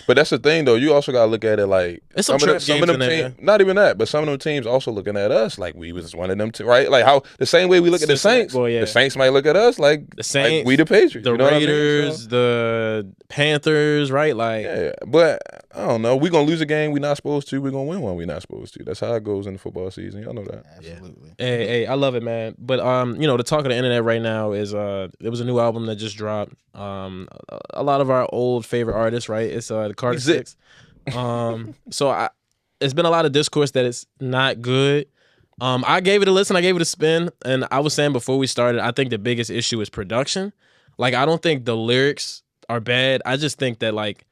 But that's the thing, though. You also gotta look at it like It's some of them, trap some of games them in there, teams. Not even that, but some of them teams also looking at us like we was one of them too, right? Like how the same way we look at the Cincinnati Saints, boy, yeah. the Saints might look at us like The Saints, like we the Patriots, the you know what I mean? Raiders, So, the Panthers, right? Like, yeah, but I don't know. We're gonna lose a game we're not supposed to. We're gonna win one we're not supposed to. That's how it goes in the football season. Y'all know that. Absolutely. hey, I love it, man. But the talk of the internet right now is there was a new album that just dropped. A lot of our old favorite artists, right? It's the Carter He's it. Six. It's been a lot of discourse that it's not good. I gave it a listen, I gave it a spin, and I was saying before we started, I think the biggest issue is production. Like, I don't think the lyrics are bad. I just think that like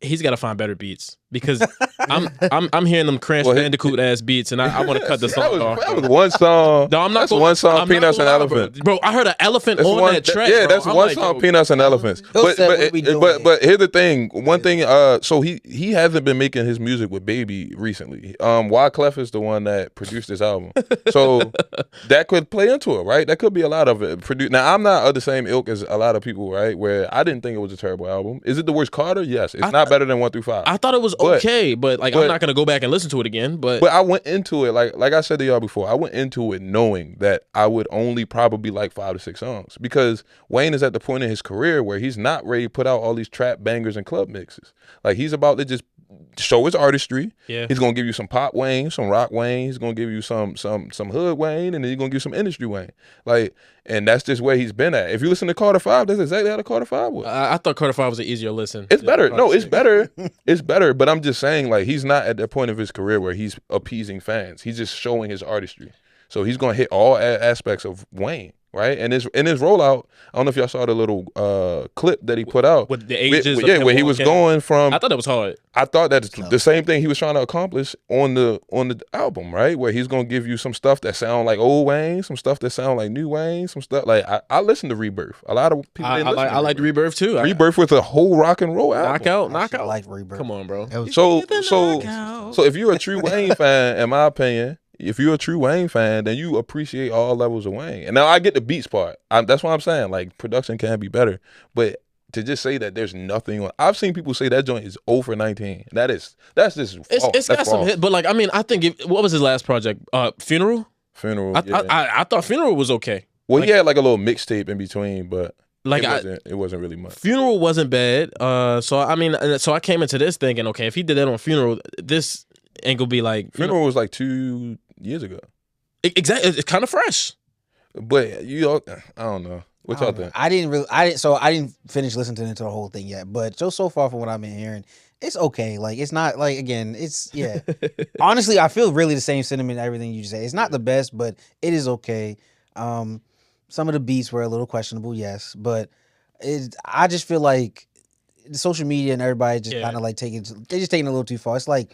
he's got to find better beats because I'm hearing them Crash Well, Bandicoot ass beats, and I want to cut the song off. That was one song. No, I'm not. That's gonna- one song. I'm not Peanuts and gonna lie, Elephants. bro. I heard an elephant That's on one, that track. yeah, bro. that's I'm one like, song. yo, Peanuts and Elephants. He'll But say, what we doing but here's the thing. One thing. So he hasn't been making his music with Baby recently. Wyclef is the one that produced this album, so that could play into it, right? That could be a lot of it. Now I'm not of the same ilk as a lot of people, right? Where I didn't think it was a terrible album. Is it the worst Carter? Yes. It's not better than 1 through 5. I thought it was But- okay, but like I'm not gonna go back and listen to it again. But I went into it like I said to y'all before. I went into it knowing that I would only probably like 5 to 6 songs because Wayne is at the point in his career where he's not ready to put out all these trap bangers and club mixes. Like he's about to just show his artistry. Yeah. He's gonna give you some pop Wayne, some rock Wayne. He's gonna give you some hood Wayne, and then he's gonna give you some industry Wayne. Like, and that's just where he's been at. If you listen to Carter 5, that's exactly how the Carter 5 was. I thought Carter 5 was an easier listen. It's better. No, it's better. It's better. But I'm just saying, like, he's not at that point of his career where he's appeasing fans. He's just showing his artistry. So he's gonna hit all aspects of Wayne. Right, and in his rollout, I don't know if y'all saw the little clip that he put out with the ages. Where he was going from. I thought that was hard. I thought that's the same thing he was trying to accomplish on the album, right? Where he's gonna give you some stuff that sound like old Wayne, some stuff that sound like new Wayne, some stuff like I listened to Rebirth. A lot of people. I like Rebirth too. Rebirth with a whole rock and roll album. Knockout. I like Rebirth. Come on, bro. So if you're a true Wayne fan, in my opinion. If you're a true Wayne fan, then you appreciate all levels of Wayne. And now I get the beats part. That's what I'm saying. Like, production can be better. But to just say that there's nothing on, I've seen people say that joint is 0 for 19. That's just false. It's got some hit, but like, I mean, I think what was his last project? Funeral. I thought Funeral was okay. Well, like, he had like a little mixtape in between, but like it wasn't really much. Funeral wasn't bad. So I mean, so I came into this thinking, okay, if he did that on Funeral, this ain't gonna be like Funeral was like 2 years ago. Exactly, it's kind of fresh. But I don't know. What y'all think? I didn't finish listening to the whole thing yet. But so far from what I've been hearing, it's okay. Like, it's not like, again, it's honestly, I feel really the same sentiment. Everything you say, it's not the best, but it is okay. Some of the beats were a little questionable, yes, but I just feel like the social media and everybody just kind of like taking it a little too far. It's like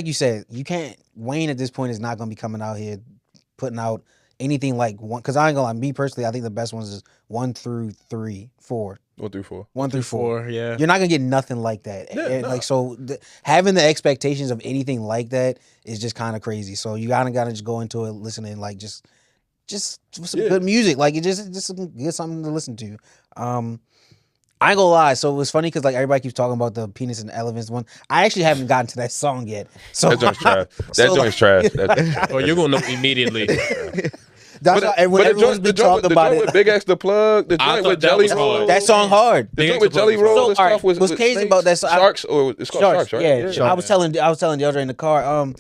you said, you can't. Wayne at this point is not going to be coming out here putting out anything like one. Because I ain't gonna lie, me personally, I think the best ones is 1 through 3, 4. 1 through 4. 1 through 4. Yeah. You're not gonna get nothing like that. Yeah, and like, so having the expectations of anything like that is just kind of crazy. So you gotta just go into it listening like just some good music. Like, it just get something to listen to. I ain't gonna lie. So it was funny because like everybody keeps talking about the penis and elephants one. I actually haven't gotten to that song yet. So that joint's trash. That joint's trash. Oh, you're gonna know immediately. That's why everyone's been talking about it. With Big X the Plug, the joint with Jelly Roll. That song hard. The joint with Jelly Roll and stuff was what's crazy about that song? Sharks, or it's called Sharks, right? Yeah, Sharks. I was telling the other in the car.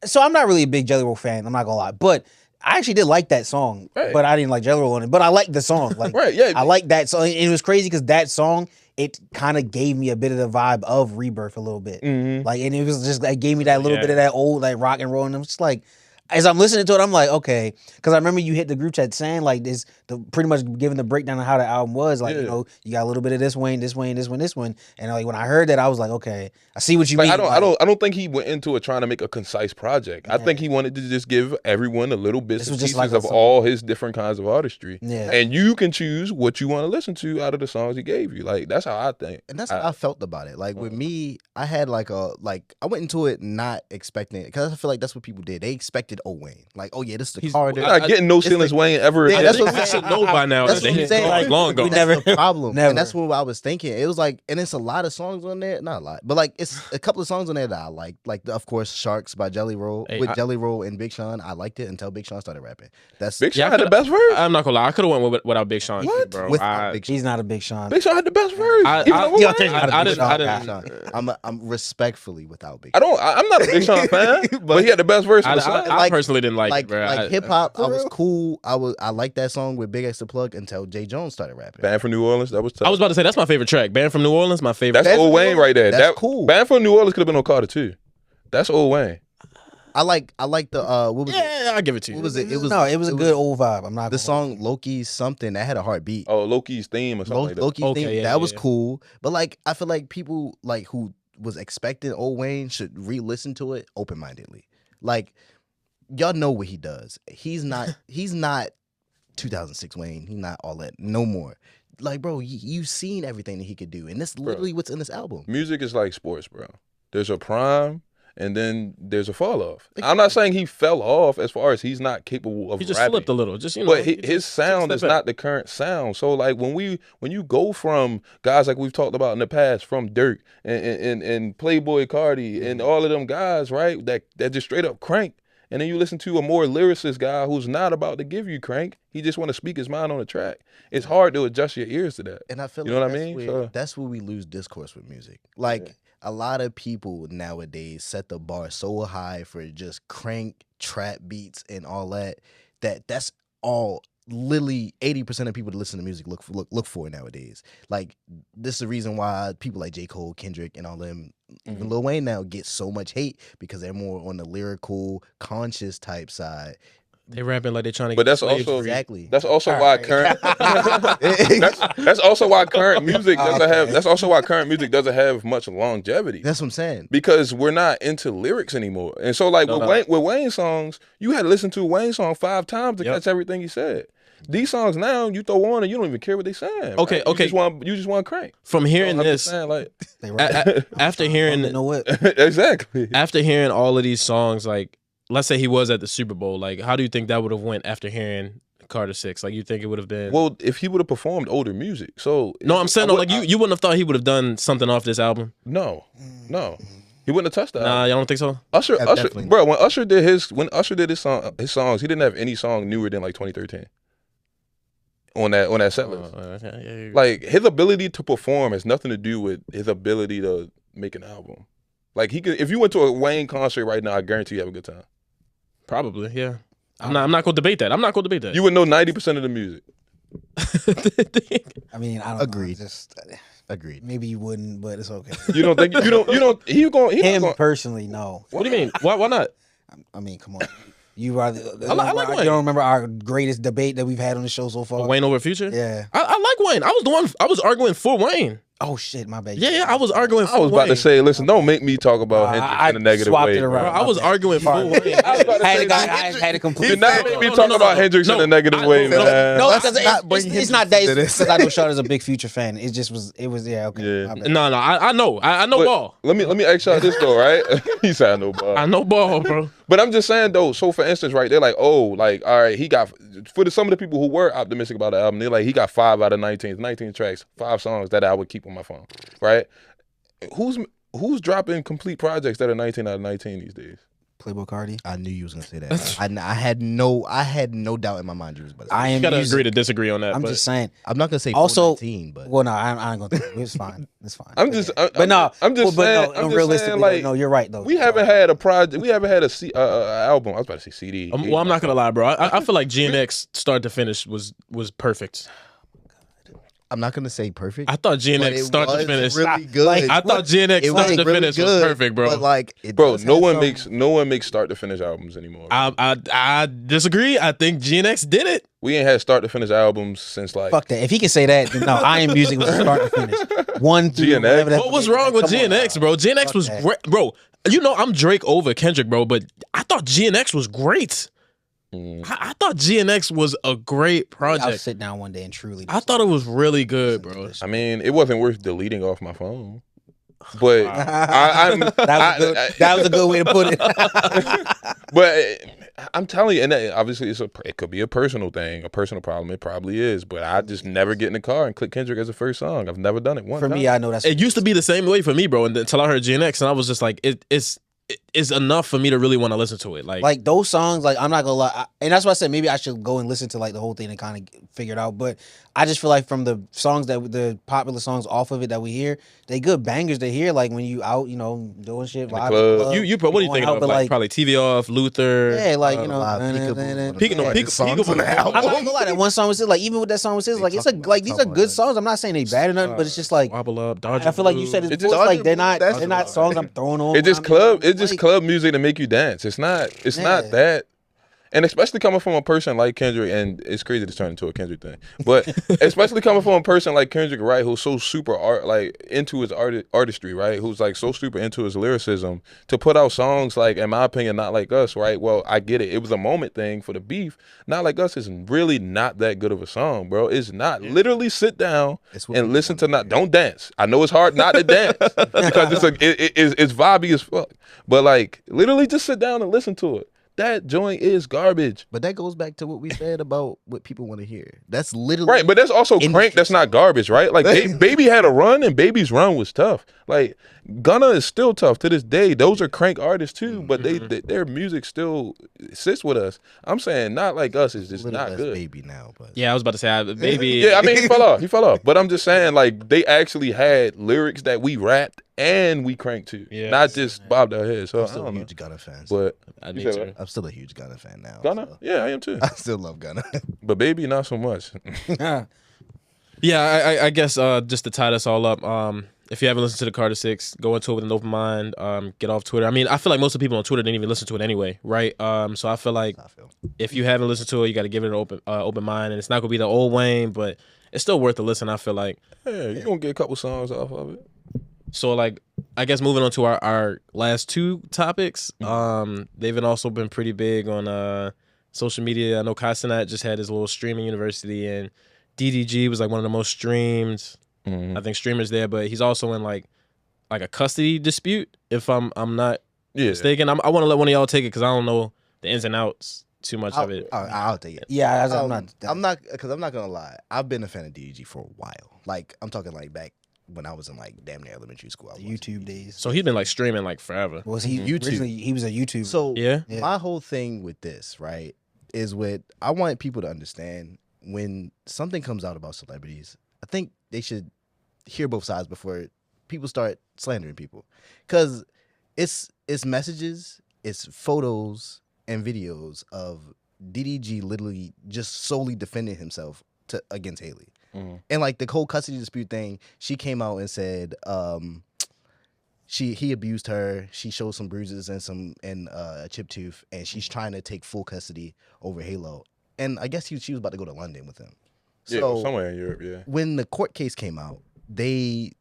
So I'm not really a big Jelly Roll fan. I'm not gonna lie, but I actually did like that song, but I didn't like Jelly Roll on it. But I liked the song. Like, I like that song. And it was crazy because that song, it kind of gave me a bit of the vibe of Rebirth a little bit. Mm-hmm. Like, and it was just like gave me that little bit of that old like rock and roll. And I'm just like, as I'm listening to it, I'm like, okay, because I remember you hit the group chat saying like this, pretty much giving the breakdown of how the album was. Like, you know, you got a little bit of this Wayne, this Wayne, this one, this one, and like when I heard that, I was like, okay, I see what you mean. I don't think he went into it trying to make a concise project. I think he wanted to just give everyone a little bits and pieces of all his different kinds of artistry. Yeah. And you can choose what you want to listen to out of the songs he gave you. Like, that's how I think. And that's how I felt about it. Like, with me, I had I went into it not expecting it, because I feel like that's what people did. They expected Wayne. Like, oh yeah, this is the card. We're not getting No Ceilings Wayne ever. Yeah, that's what we should know by now. That's what I'm saying. Like, long ago. That's the problem. Never. And that's what I was thinking. It was like, and it's a lot of songs on there. Not a lot, but like it's a couple of songs on there that I like. Like, of course, Sharks by Jelly Roll. Jelly Roll and Big Sean. I liked it until Big Sean started rapping. Big Sean had the best verse. I'm not gonna lie. I could have went without Big Sean. What? Bro. He's not a Big Sean. Big Sean had the best verse. I'm respectfully without Big Sean. I'm not a Big Sean fan, but he had the best verse. I personally didn't like it, bro. Like hip hop, I was cool. I liked that song with Big X the Plug until Jay Jones started rapping. Band from New Orleans, that was tough. I was about to say that's my favorite track. Band from New Orleans, my favorite. That's old Wayne right there. That's cool. Band from New Orleans could have been on Carter too. That's old Wayne. I like the what was it? Yeah, I'll give it to you. What was it? It was a good old vibe. I'm not the song Loki's something that had a heartbeat. Oh, Loki's theme or something like that. Loki's theme, that was cool. But like, I feel like people like who was expecting old Wayne should re-listen to it open-mindedly. Like, y'all know what he does. He's not 2006 Wayne. He's not all that no more. Like, bro, you've seen everything that he could do, and that's literally what's in this album. Music is like sports, bro. There's a prime, and then there's a fall off. I'm not saying he fell off as far as he's not capable of. He just rapping. slipped a little. Just but his sound is not the current sound. So like when you go from guys like we've talked about in the past, from Dirk and Playboy Cardi and all of them guys, right? That just straight up crank. And then you listen to a more lyricist guy who's not about to give you crank. He just want to speak his mind on the track. It's hard to adjust your ears to that. And I feel you know what I mean? That's where we lose discourse with music. Like, a lot of people nowadays set the bar so high for just crank trap beats and all that. That's all literally 80% of people that listen to music look for nowadays. Like, this is the reason why people like J. Cole, Kendrick, and all them, even Lil Wayne now, get so much hate because they're more on the lyrical, conscious type side. They rapping like they're trying to. But get that's slaves also free. Exactly. That's also why current. that's also why current music doesn't have. That's also why current music doesn't have much longevity. That's what I'm saying. Because we're not into lyrics anymore. And so, like, with Wayne songs, you had to listen to a Wayne song 5 times to catch everything he said. These songs now, you throw on and you don't even care what they saying. Okay, right? okay. You just want to crank. From hearing this, like, after hearing, You know what? exactly. after hearing all of these songs, like, let's say he was at the Super Bowl, like, how do you think that would have went after hearing Carter 6? Like, you think it would have been? Well, if he would have performed older music, so No, I'm saying, you wouldn't have thought he would have done something off this album. No, he wouldn't have touched that. Nah, y'all don't think so? Usher, Definitely. bro. When Usher did his songs, he didn't have any song newer than like 2013 on that set list. Like, his ability to perform has nothing to do with his ability to make an album. Like, he could, if you went to a Wayne concert right now, I guarantee you have a good time. Probably, yeah. I'm not gonna debate that. You would know 90% of the music. I mean, I don't Agreed. know. Just Agreed. maybe you wouldn't, but it's okay. You don't think you don't. Him personally, no. What do you mean? Why not? I mean, come on. You rather I like Wayne. you don't remember our greatest debate that we've had on the show so far? Wayne over Future? Yeah. I like Wayne. I was arguing for Wayne. Oh shit, my bad. Yeah, I was arguing for I was about Wayne. to say, listen, don't make me talk about Hendrix I in a negative swapped way. it around. Bro, I was arguing for Wayne. I had to complete. Do not make me No, talk no, about no. Hendrix in No, a negative way, man. No, Let's because not bring it's not that. Hendrix It's into because I know Shawty's a big Future fan. It just was. It was. Yeah. Okay. Yeah. My bad. No, I know. I know But ball. let me ask y'all this though, right? He said I know ball. I know ball, bro. But I'm just saying though. So for instance, right? They're like, oh, like, all right, he got some of the people who were optimistic about the album. They're like, he got 5 out of 19 tracks, 5 songs that I would keep on my phone, right? Who's dropping complete projects that are 19 out of 19 these days? Playboy Cardi. I knew you was gonna say that. I had no doubt in my mind you was about to say I that. am. Gotta music. agree to disagree on that. I'm but just saying. I'm not gonna say Also, 419, but Well, no, I ain't gonna. It's fine. It's fine. I'm just saying, realistically, like, no, you're right though. we haven't had a project. We haven't had a album. I was about to say CD. well, I'm not gonna lie, bro. I feel like GNX start to finish was perfect. I'm not gonna say perfect. I thought but GNX it start to was finish. really good. I thought GNX It start was to really finish was good, perfect, bro. But like, it Bro, does no have one makes start to finish albums anymore. I disagree. I think GNX did it. We ain't had start to finish albums since like Fuck that. If he can say that, then no. I am music was start to finish. 1 through GNX? whatever that- What was wrong with Come on. GNX, bro? GNX Fuck was that. great, bro. You know I'm Drake over Kendrick, bro, but I thought GNX was great. I thought GNX was a great I'll project. sit down one day and truly. I thought it was really good, bro. I mean, it wasn't worth deleting off my phone. But that was a good way to put it. but I'm telling you, and obviously it could be a personal thing, a personal problem. It probably is, but I just never get in the car and click Kendrick as the first song. I've never done it once. For me, I know that's. It used to be the same way for me, bro, until I heard GNX, and I was just like, it's enough for me to really want to listen to it. Like those songs, like I'm not gonna lie, and that's why I said maybe I should go and listen to like the whole thing and kind of figure it out. But I just feel like from the songs the popular songs off of it that we hear, they good bangers to hear. Like when you out, you know, doing shit, vibing, club. you what do you think of? Like probably TV Off, Luther. Yeah, like you know, songs on the album. I'm not gonna lie, that one song was just like even with that song was just like it's these are good songs. I'm not saying they bad or nothing, but it's just like Wobble Up, Dodger. I feel like you said it's just- like they're not That's- songs I'm throwing on. It's just club music to make you dance. It's not that. And especially coming from a person like Kendrick, and it's crazy to turn into a Kendrick thing, but especially coming from a person like Kendrick, right, who's so super into his artistry, right, who's like so super into his lyricism, to put out songs like, in my opinion, Not Like Us, right? Well, I get it. It was a moment thing for the beef. Not Like Us is really not that good of a song, bro. It's not. Literally sit down and listen to Don't dance. I know it's hard not to dance because it's vibey as fuck, but like literally just sit down and listen to it. That joint is garbage. But that goes back to what we said about what people want to hear. That's literally Right, but that's also crank. That's not garbage, right? Like Baby had a run, and Baby's run was tough. Like Gunna is still tough to this day. Those are crank artists too, but their music still sits with us. I'm saying Not Like Us is just little not less good. Baby now, but Yeah, I was about to say, Baby. Yeah, I mean he fell off. But I'm just saying, like, they actually had lyrics that we rapped and we crank too. Yeah. Not just bobbed our head. So I'm I still a don't know. huge Gunna fan. But I you need said to. what? I'm still a huge Gunna fan now. Gunna? so. Yeah, I am too. I still love Gunna. But baby, not so much. Yeah, I guess just to tie this all up, if you haven't listened to the Carter Six, go into it with an open mind. Get off Twitter. I mean, I feel like most of the people on Twitter didn't even listen to it anyway, right? So I feel like if you haven't listened to it, you got to give it an open mind, and it's not gonna be the old Wayne, but it's still worth a listen. I feel like. Yeah, you're gonna get a couple songs off of it. So like, I guess moving on to our last two topics, they've also been pretty big on social media. I know Casanat just had his little streaming university, and DDG was like one of the most streamed. I think streamers there, but he's also in like a custody dispute. If I'm not mistaken, I want to let one of y'all take it because I don't know the ins and outs too much of it. I'll take it. Yeah, I'm not because I'm not gonna lie. I've been a fan of DDG for a while. Like I'm talking like back when I was in like damn near elementary school. I was watching YouTube days. So he's been like streaming like forever. Was he YouTube. originally? He was a YouTube. So Yeah. my whole thing with this, right, is I want people to understand when something comes out about celebrities, I think they should hear both sides before people start slandering people. Because it's messages, it's photos and videos of DDG literally just solely defending himself against Hali. And like the whole custody dispute thing, she came out and said he abused her. She showed some bruises and a chipped tooth, and she's trying to take full custody over Halo. And I guess she was about to go to London with him. So somewhere in Europe, yeah. when the court case came out, DDG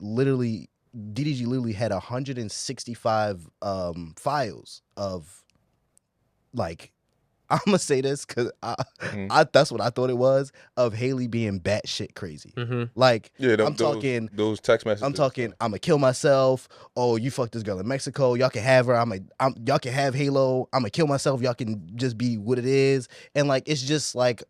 literally had 165 files of like, I'm gonna say this because I that's what I thought it was, of Hali being batshit crazy. Like, I'm talking those text messages. I'm talking, I'm gonna kill myself. Oh, you fucked this girl in Mexico. Y'all can have her. Y'all can have Halo. I'm gonna kill myself. Y'all can just be what it is. And like, it's just like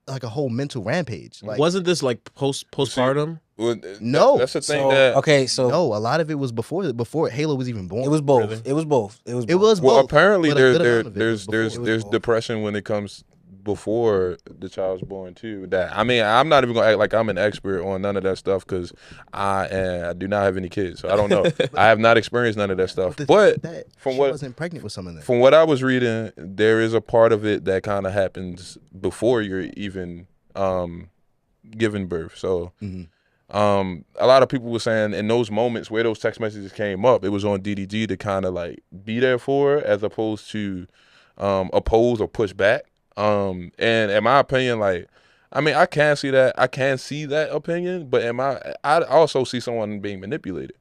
a whole mental rampage. Like, wasn't this like postpartum? Well, No. that's the thing So, that. okay, so no, a lot of it was before Halo was even born. it was both. Really? It was both. It was. It was Well, both, apparently but a good amount of it there's was before. there's depression when it comes before the child's born too. That I mean, I'm not even gonna act like I'm an expert on none of that stuff because I do not have any kids, so I don't know. I have not experienced none of that stuff. But she wasn't pregnant with some of that. from what I was reading, there is a part of it that kind of happens before you're even giving birth. So. A lot of people were saying in those moments where those text messages came up, it was on DDG to kind of like be there for her as opposed to oppose or push back. And in my opinion, like, I mean, I can see that opinion, but I also see someone being manipulated.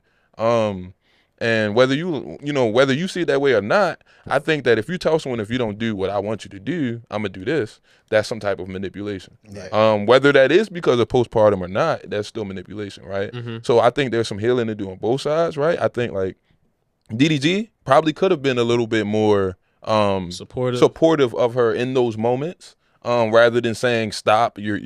And whether you see it that way or not, I think that if you tell someone, if you don't do what I want you to do, I'm gonna do this, that's some type of manipulation. Right. Whether that is because of postpartum or not, that's still manipulation, right? So I think there's some healing to do on both sides, right? I think like DDG probably could have been a little bit more supportive of her in those moments. Rather than saying stop, you're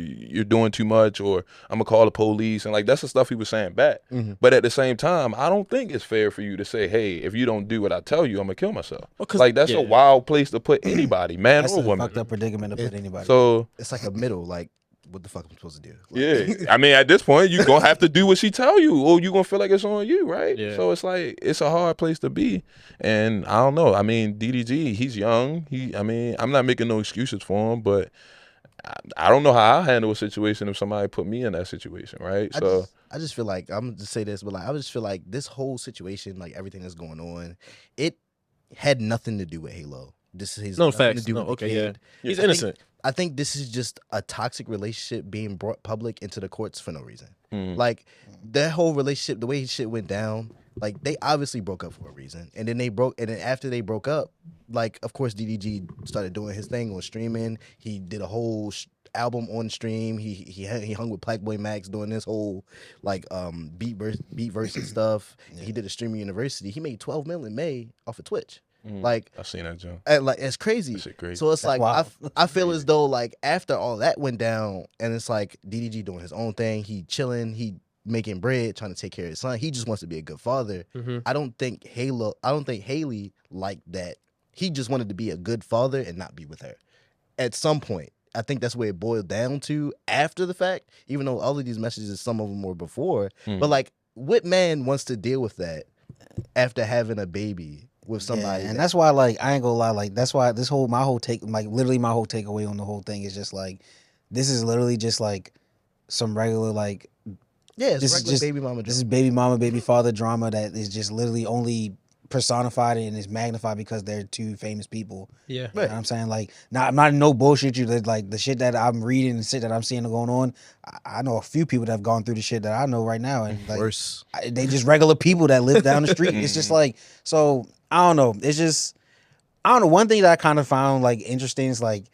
doing too much, or I'm gonna call the police, and like that's the stuff he was saying back. But at the same time, I don't think it's fair for you to say, hey, if you don't do what I tell you, I'm gonna kill myself. Like that's a wild place to put anybody, man That's or a woman. fucked up predicament to put anybody. So It's like a middle, like, what the fuck am I supposed to do? Like, yeah, I mean at this point you're gonna have to do what she tell you, or you're gonna feel like it's on you, right? Yeah. So it's like it's a hard place to be, and I don't know. I mean DDG, he's young. I'm not making no excuses for him, but I don't know how I handle a situation if somebody put me in that situation, right? I just feel like, I'm gonna just say this, but like I just feel like this whole situation, like everything that's going on, it had nothing to do with Halo. This is No nothing facts. to do No, with the okay, kid. yeah. He's I think- innocent. I think this is just a toxic relationship being brought public into the courts for no reason. Like that whole relationship, the way shit went down, like they obviously broke up for a reason, and then after they broke up, like of course DDG started doing his thing on streaming. He did a whole album on stream. He hung with Blackboy Max doing this whole like beat verse and stuff. He did a streaming university. He made $12 million in May off of Twitch. Like I've seen that, Joe. and like it's crazy. That shit crazy. So it's That's like wild. I feel as though like after all that went down, and it's like DDG doing his own thing. He chilling. He making bread, trying to take care of his son. He just wants to be a good father. I don't think Hali liked that. He just wanted to be a good father and not be with her. At some point, I think that's where it boiled down to after the fact. Even though all of these messages, some of them were before, but like what man wants to deal with that after having a baby with somebody? And that's why, like, I ain't gonna lie, like, that's why my whole takeaway on the whole thing is just like, this is literally just like some regular, like, it's this is regular just baby mama. This is baby mama, baby father drama that is just literally only personified and is magnified because they're two famous people. Yeah. You know what I'm saying? Like, I'm not no bullshit you that, like, the shit that I'm reading and shit that I'm seeing going on. I know a few people that have gone through the shit that I know right now, and like, Worse. they just regular people that live down the street. It's just like, so I don't know. It's just, I don't know. One thing that I kind of found like interesting is like,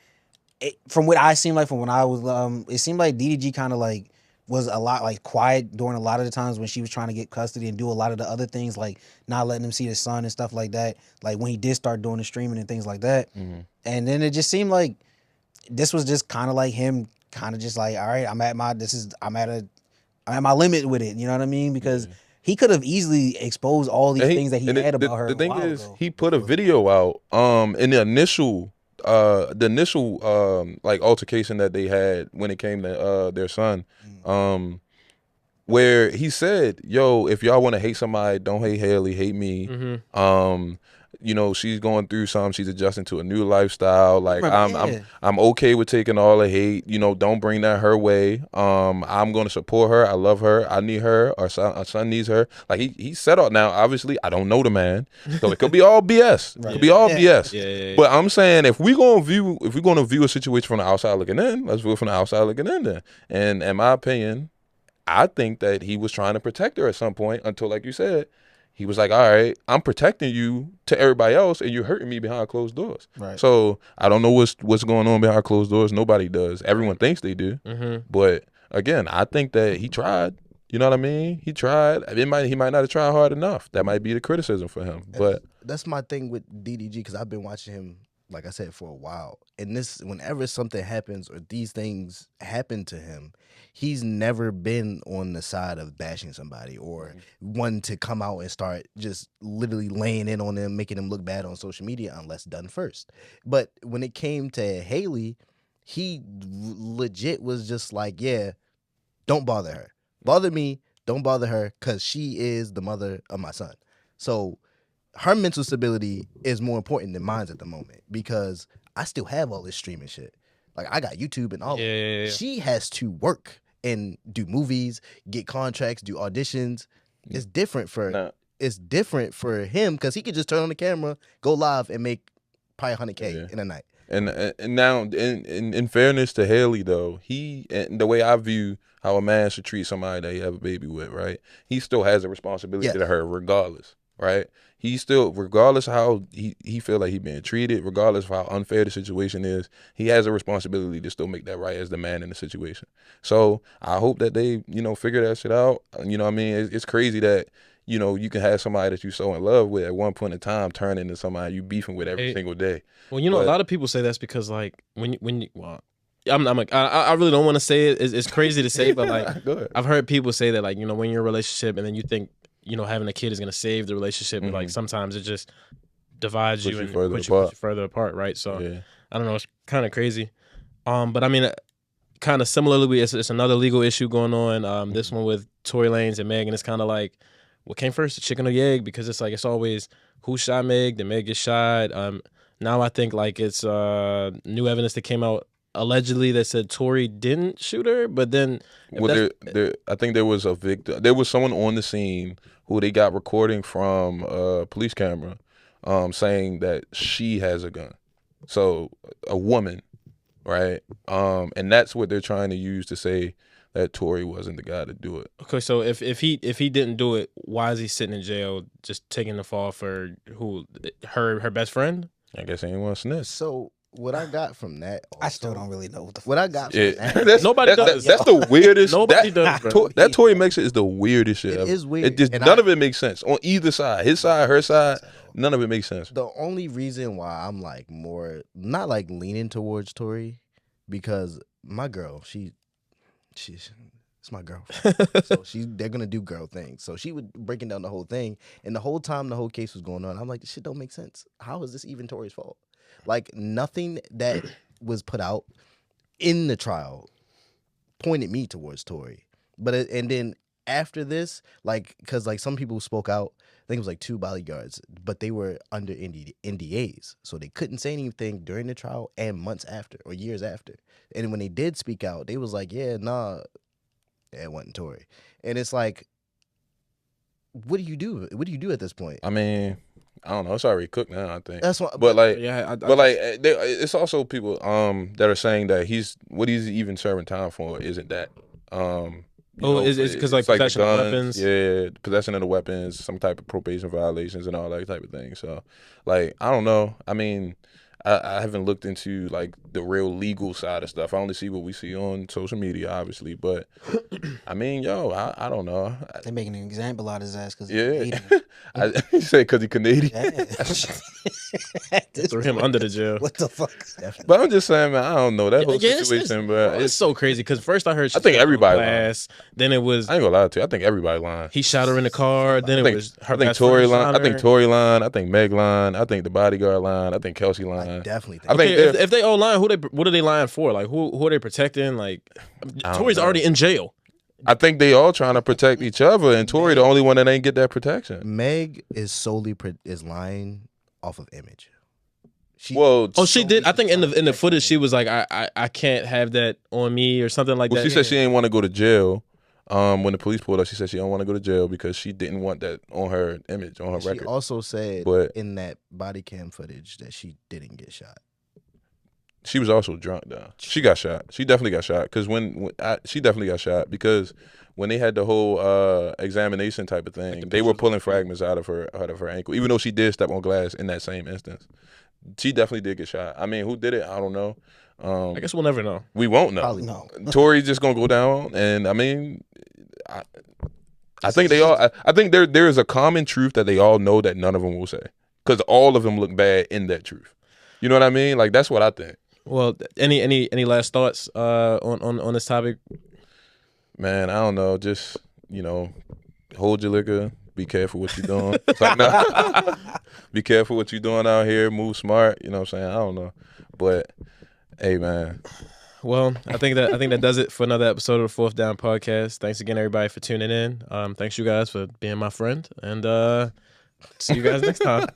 from what I seemed like from when I was, it seemed like DDG kind of like was a lot like quiet during a lot of the times when she was trying to get custody and do a lot of the other things, like not letting him see his son and stuff like that. Like when he did start doing the streaming and things like that. And then it just seemed like this was just kind of like him kind of just like, all right, I'm at my limit with it. You know what I mean? Because he could have easily exposed all these things that he had about her. The thing is, he put a video out in the initial like altercation that they had when it came to their son, where he said, yo, if y'all want to hate somebody, don't hate Hali, hate me. You know, she's going through something, she's adjusting to a new lifestyle. Like, I'm okay with taking all the hate. You know, don't bring that her way. I'm going to support her. I love her. I need her. Our son needs her. Like, he set up. Now, obviously, I don't know the man, so it could be all BS. It could be all BS. Yeah. But I'm saying, if we're going to view a situation from the outside looking in, let's view it from the outside looking in then. And in my opinion, I think that he was trying to protect her at some point until, like you said, he was like, all right, I'm protecting you to everybody else, and you're hurting me behind closed doors. Right. So I don't know what's going on behind closed doors. Nobody does. Everyone thinks they do. But again, I think that he tried. You know what I mean? He tried. He might not have tried hard enough. That might be the criticism for him. But that's my thing with DDG, because I've been watching him, like I said, for a while. And whenever something happens or these things happen to him, he's never been on the side of bashing somebody or one to come out and start just literally laying in on them, making them look bad on social media unless done first. But when it came to Hali, he legit was just like, yeah, don't bother her. Bother me, don't bother her, because she is the mother of my son. So her mental stability is more important than mine's at the moment, because I still have all this streaming shit. Like, I got YouTube and all of it. She has to work and do movies, get contracts, do auditions. It's different for him, because he could just turn on the camera, go live, and make probably 100K in a night. And now, in fairness to Hali, though, and the way I view how a man should treat somebody that he have a baby with, right? He still has a responsibility to her, regardless, right? He still, regardless of how he feel like he being treated, regardless of how unfair the situation is, he has a responsibility to still make that right as the man in the situation. So I hope that they, figure that shit out. You know what I mean? It's crazy that, you can have somebody that you're so in love with at one point in time turn into somebody you beefing with every single day. Well, a lot of people say that's because, like, when you I really don't want to say it. It's crazy to say, but like, I've heard people say that, like, when you're in a relationship and then you think, having a kid is gonna save the relationship, but like sometimes it just divides you and puts you further apart, right? So I don't know, it's kind of crazy. But I mean, kind of similarly, it's another legal issue going on. This one with Tory Lanez and Meg, and it's kind of like, what came first, the chicken or the egg? Because it's like, it's always who shot Meg, did Meg get shot? Now I think like it's new evidence that came out allegedly that said Tory didn't shoot her, but then I think there was a victim. There was someone on the scene who they got recording from a police camera, saying that she has a gun. So a woman, right? And that's what they're trying to use to say that Tory wasn't the guy to do it. Okay, so if he didn't do it, why is he sitting in jail just taking the fall for who? Her best friend? I guess anyone snitch. So what I got from that, also, I still don't really know what I got from that. Nobody does. That's the weirdest. Nobody does. That Tory makes it is the weirdest shit. It is weird. None of it makes sense on either side. His side, her side. None of it makes sense. The only reason why I'm like more not like leaning towards Tory, because my girl, she's my girl. So they're gonna do girl things. So she was breaking down the whole thing, and the whole time the whole case was going on, I'm like, this shit don't make sense. How is this even Tory's fault? Like, nothing that was put out in the trial pointed me towards Tory. And then after this, like, because like some people spoke out. I think it was like 2 bodyguards, but they were under NDAs, so they couldn't say anything during the trial and months after or years after. And when they did speak out, they was like, "Yeah, nah, it wasn't Tory." And it's like, what do you do? What do you do at this point? I mean, I don't know. It's already cooked now, I think. That's what. But like, Yeah, but like, it's also people that are saying that what he's even serving time for isn't that. Is it because like it's possession the of guns, weapons? yeah, possession of the weapons, some type of probation violations, and all that type of thing. So, like, I don't know. I mean, I haven't looked into like the real legal side of stuff. I only see what we see on social media, obviously. But I mean, I don't know. They making an example out of his ass because Yeah, you say because he Canadian. Threw him under the jail. What the fuck? But I'm just saying, man, I don't know that whole Yeah, situation, bro. It's so crazy because first I heard I think everybody glass, then it was I ain't gonna lie to you. I think everybody lying. he shot her in the car, then it was her I think best friend Tory shot lying. I think her. Tory lying. I think Meg lying. I think the bodyguard lying. I think Kelsey lying. I definitely think. I think Okay, if they all lying, what are they lying for? Like who are they protecting? Like I don't Tory's know. already in jail. I think they all trying to protect each other, and Tory the only one that ain't get that protection. Meg is solely is lying off of image. She did. I think in the footage she was like, I can't have that on me or something like Well, that. she said she didn't want to go to jail. When the police pulled up, she said she don't want to go to jail because she didn't want that on her image, on her She record. also said But in that body cam footage that she didn't get shot. she was also drunk though. She got shot. She definitely got shot because she definitely got shot because when they had the whole examination type of thing, they were pulling fragments out of her ankle, even though she did step on glass in that same instance. She definitely did get shot. I mean, who did it? I don't know. I guess we'll never know. We won't know. Probably no. Tory's just gonna go down, and I mean, I think they all. I think there is a common truth that they all know that none of them will say because all of them look bad in that truth. You know what I mean? Like that's what I think. Well, any last thoughts on this topic? Man, I don't know. Just hold your liquor. Be careful what you're doing. Like, nah. Be careful what you're doing out here. Move smart. You know what I'm saying? I don't know, but hey, man. Well, I think that does it for another episode of the Fourth Down Podcast. Thanks again, everybody, for tuning in. Thanks you guys for being my friend, and see you guys next time.